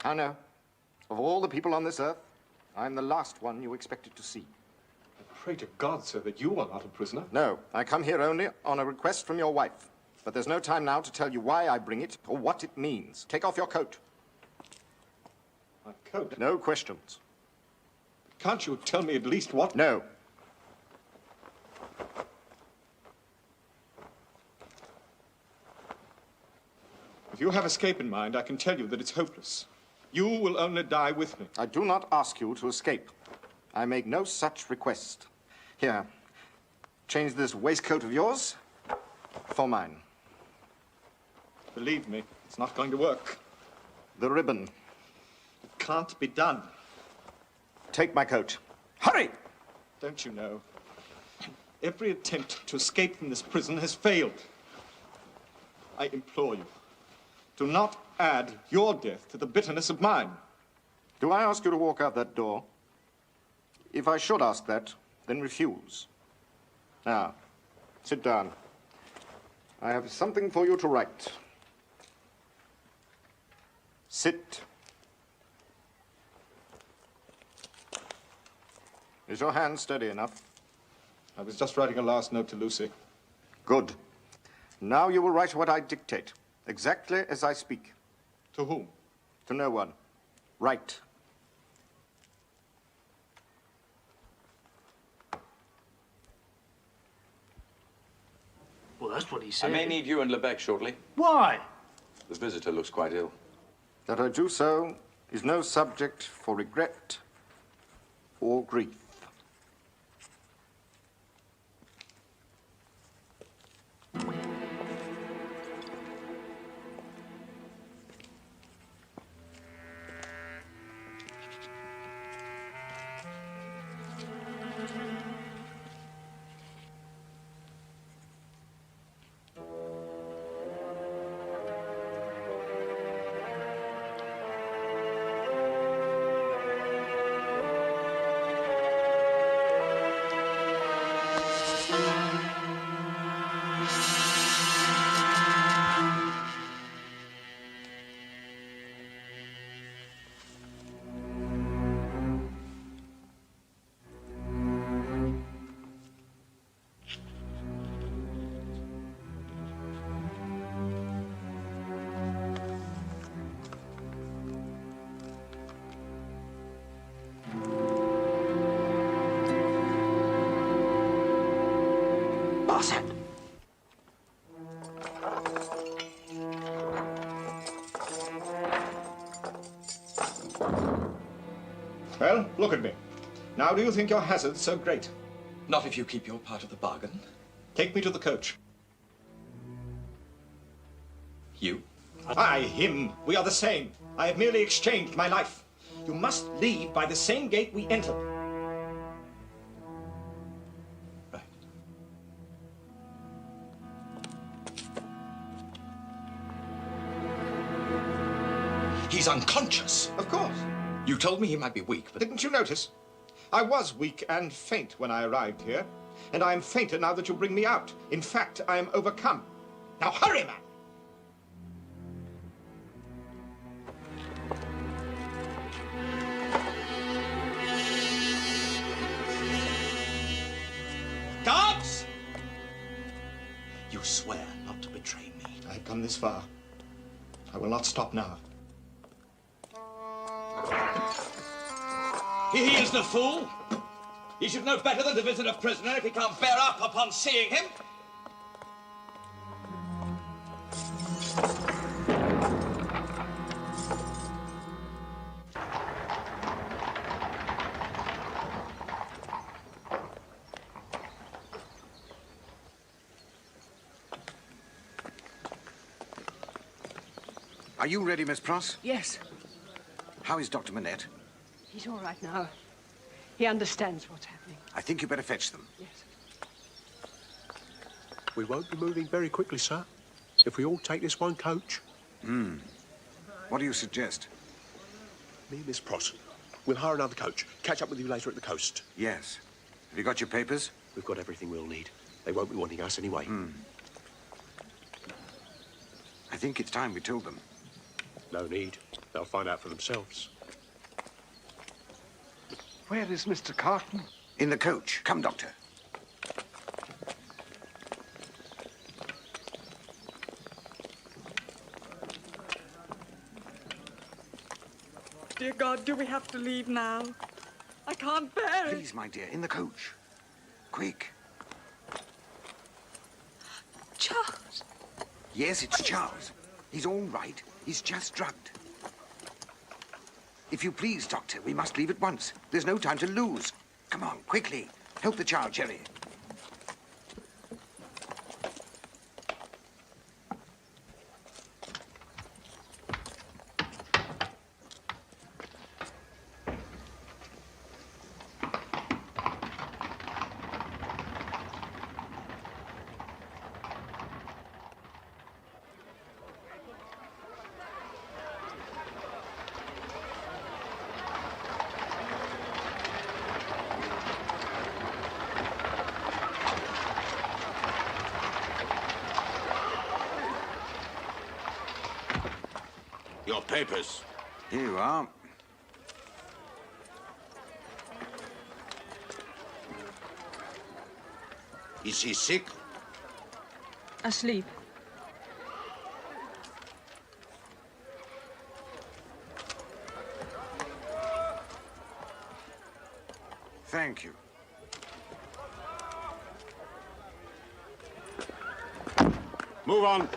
I know. Of all the people on this earth, I'm the last one you expected to see. I pray to God, sir, that you are not a prisoner. No, I come here only on a request from your wife. But there's no time now to tell you why I bring it or what it means. Take off your coat. My coat? No questions. Can't you tell me at least what... No. If you have escape in mind, I can tell you that it's hopeless. You will only die with me. I do not ask you to escape. I make no such request. Here, change this waistcoat of yours for mine. Believe me, it's not going to work. The ribbon. It can't be done. Take my coat. Hurry! Don't you know? Every attempt to escape from this prison has failed. I implore you, do not add your death to the bitterness of mine. Do I ask you to walk out that door? If I should ask that, then refuse. Now, sit down. I have something for you to write. Sit. Is your hand steady enough? I was just writing a last note to Lucy. Good. Now you will write what I dictate, exactly as I speak. To whom? To no one. Write. Well, that's what he said. I may need you and Lebec shortly. Why? The visitor looks quite ill. That I do so is no subject for regret or grief. bastard! Well, look at me. Now, do you think your hazard's so great? Not if you keep your part of the bargain. Take me to the coach. You? I, him. We are the same. I have merely exchanged my life. You must leave by the same gate we entered. Right. He's unconscious. Of course. You told me he might be weak, but... Didn't you notice? I was weak and faint when I arrived here, and I am fainter now that you bring me out. In fact, I am overcome. Now hurry, man! Guards! You swear not to betray me. I have come this far. I will not stop now. He is the fool. He should know better than to visit a prisoner if he can't bear up upon seeing him. Are you ready, Miss Pross? Yes. How is Dr. Manette? He's all right now. He understands what's happening. I think you better fetch them. Yes. We won't be moving very quickly, sir, if we all take this one coach. What do you suggest? Me and Miss Pross. We'll hire another coach. Catch up with you later at the coast. Yes. Have you got your papers? We've got everything we'll need. They won't be wanting us anyway. I think it's time we told them. No need. They'll find out for themselves. Where is Mr. Carton? In the coach. Come, Doctor. Dear God, do we have to leave now? I can't bear it. Please, my dear, in the coach. Quick. Charles. Yes, it's Charles. He's all right. He's just drugged. If you please, Doctor, we must leave at once. There's no time to lose. Come on, quickly. Help the child, Jerry. Your papers. Here you are. Is he sick? Asleep. Thank you. Move on.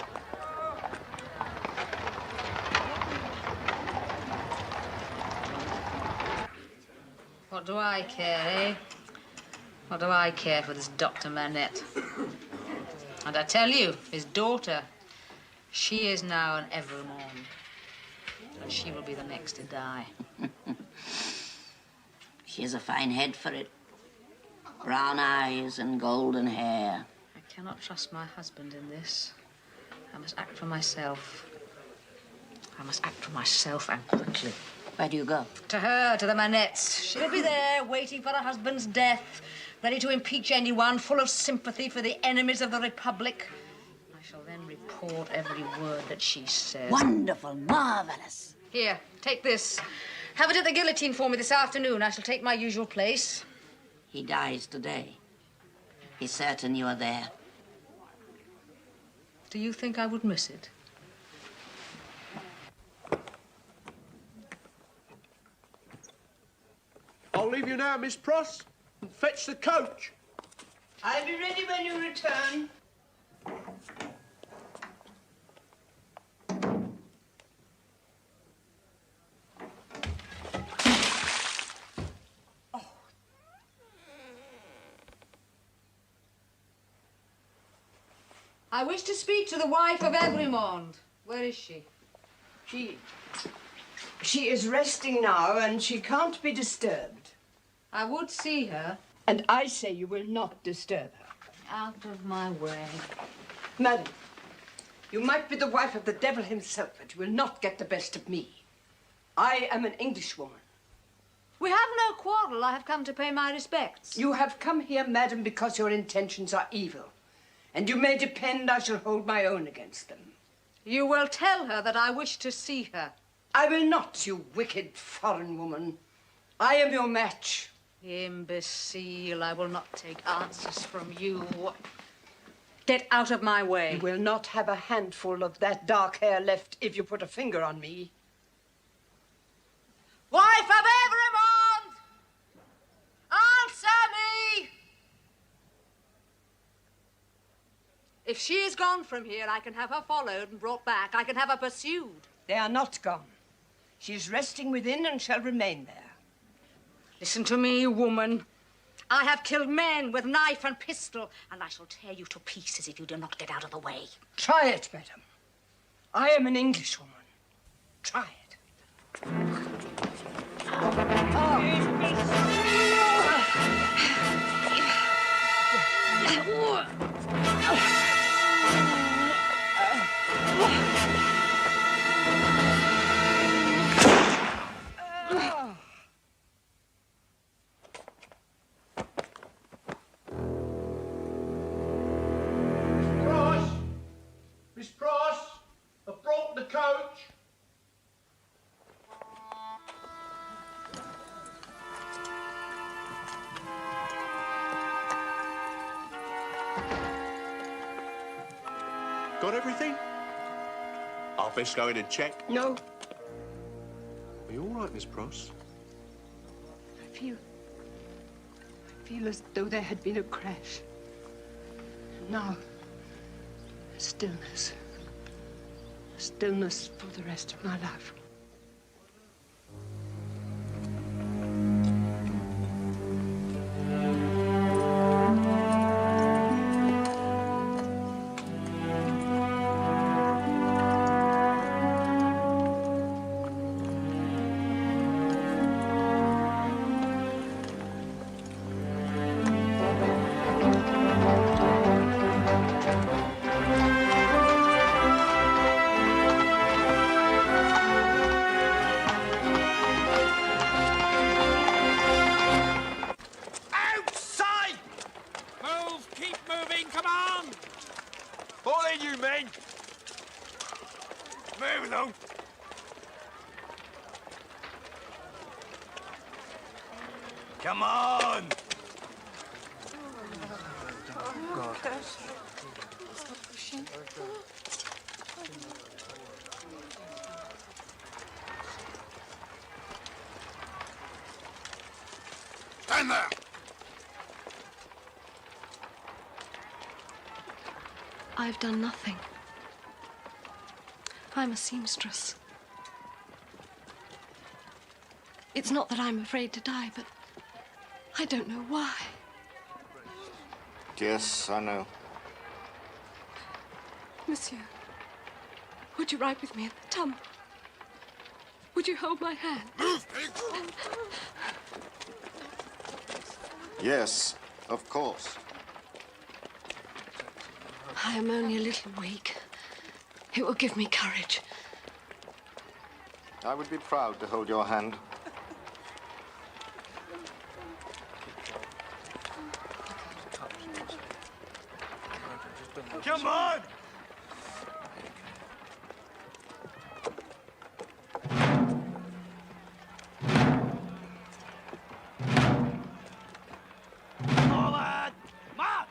What do I care, eh? What do I care for this Dr. Manette? And I tell you, his daughter, she is now an Evermond. And she will be the next to die. She has a fine head for it. Brown eyes and golden hair. I cannot trust my husband in this. I must act for myself. I must act for myself and quickly. Where do you go? To her, to the Manettes. She'll be there, waiting for her husband's death, ready to impeach anyone, full of sympathy for the enemies of the Republic. I shall then report every word that she says. Wonderful, marvelous. Here, take this. Have it at the guillotine for me this afternoon. I shall take my usual place. He dies today. He's certain you are there. Do you think I would miss it? I'll leave you now, Miss Pross, and fetch the coach. I'll be ready when you return. I wish to speak to the wife of Evremond. Where is she? She is resting now, and she can't be disturbed. I would see her. And I say you will not disturb her. Out of my way. Madam, you might be the wife of the devil himself, but you will not get the best of me. I am an Englishwoman. We have no quarrel. I have come to pay my respects. You have come here, madam, because your intentions are evil. And you may depend I shall hold my own against them. You will tell her that I wish to see her. I will not, you wicked foreign woman. I am your match. Imbecile, I will not take answers from you. Get out of my way. You will not have a handful of that dark hair left if you put a finger on me. Wife of Evremond! Answer me! If she is gone from here, I can have her followed and brought back. I can have her pursued. They are not gone. She is resting within and shall remain there. Listen to me, woman. I have killed men with knife and pistol, and I shall tear you to pieces if you do not get out of the way. Try it, madam. I am an Englishwoman. Try it. Miss Price, I've brought the coach. Got everything? I'll best go in and check. No. Are you all right, Miss Pross? I feel as though there had been a crash. And now, stillness. Stillness for the rest of my life. Come on! Stand there! I've done nothing. I'm a seamstress. It's not that I'm afraid to die, but I don't know why. Yes, I know. Monsieur, would you ride with me in the tum? Would you hold my hand? Yes, of course. I am only a little weak. It will give me courage. I would be proud to hold your hand. Come on! Forward! March!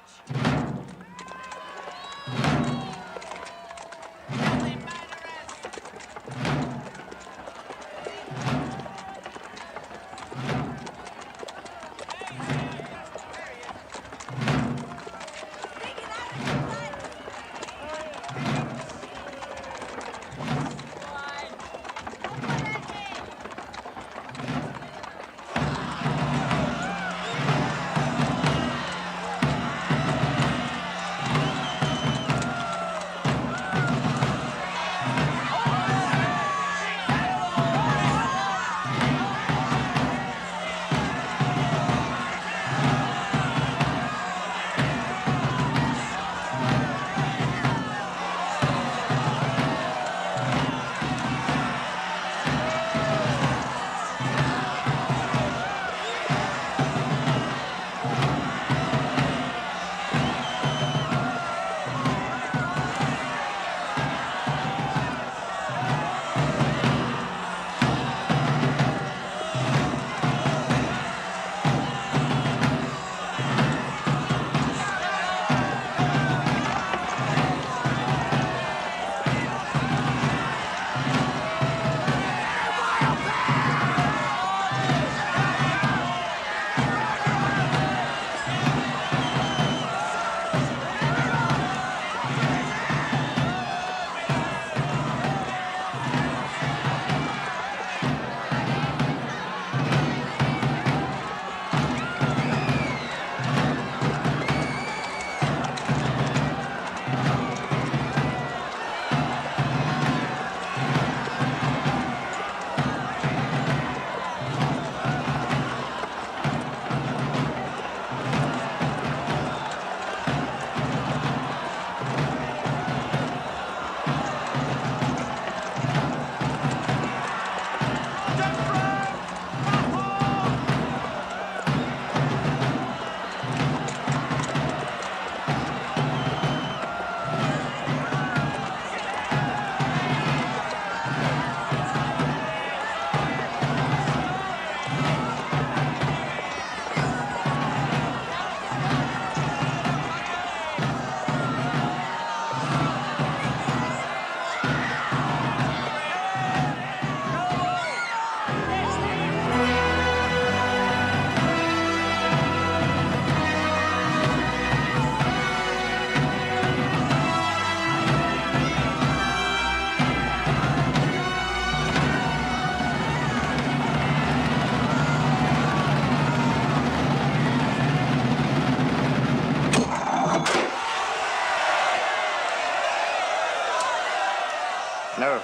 No.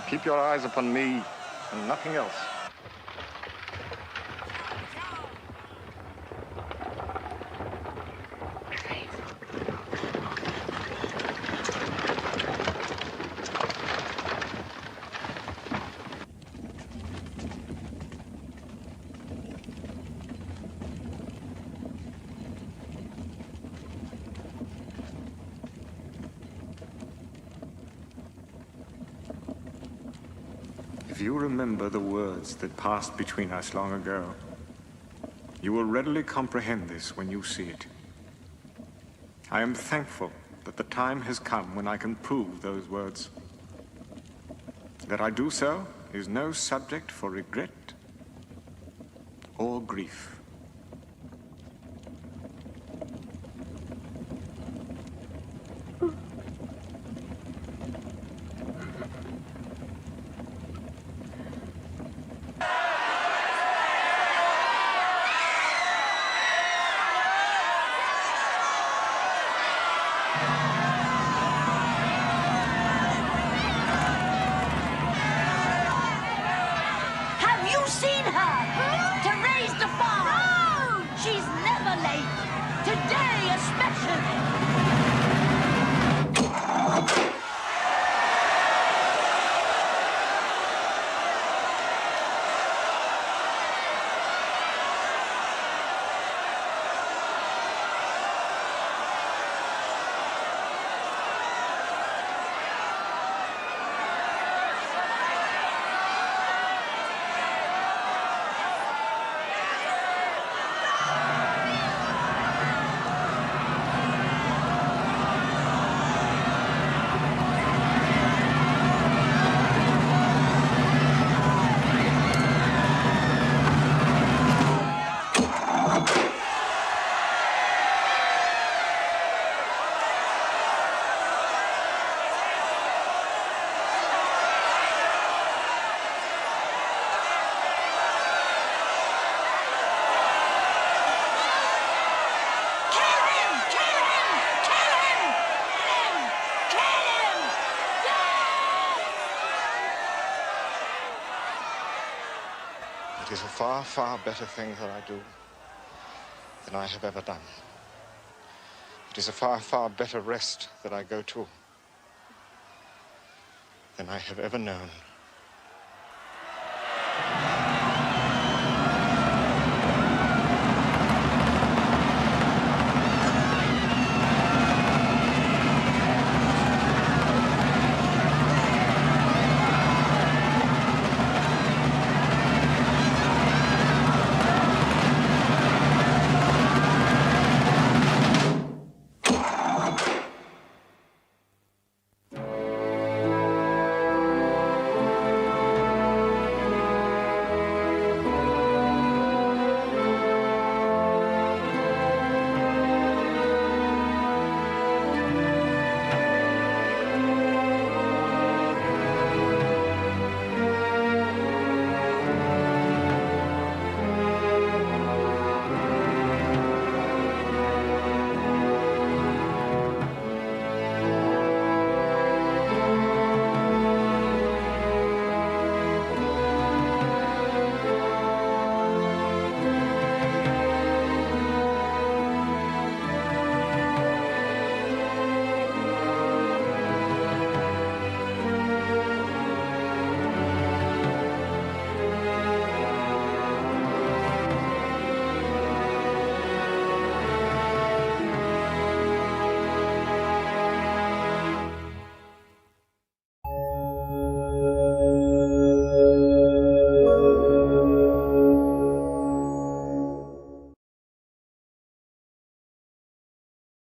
Keep your eyes upon me and nothing else. If you remember the words that passed between us long ago, you will readily comprehend this when you see it. I am thankful that the time has come when I can prove those words. That I do so is no subject for regret or grief. Have you seen her? To raise the bar. No! She's never late. Today especially. It is a far, far better thing that I do than I have ever done. It is a far, far better rest that I go to than I have ever known.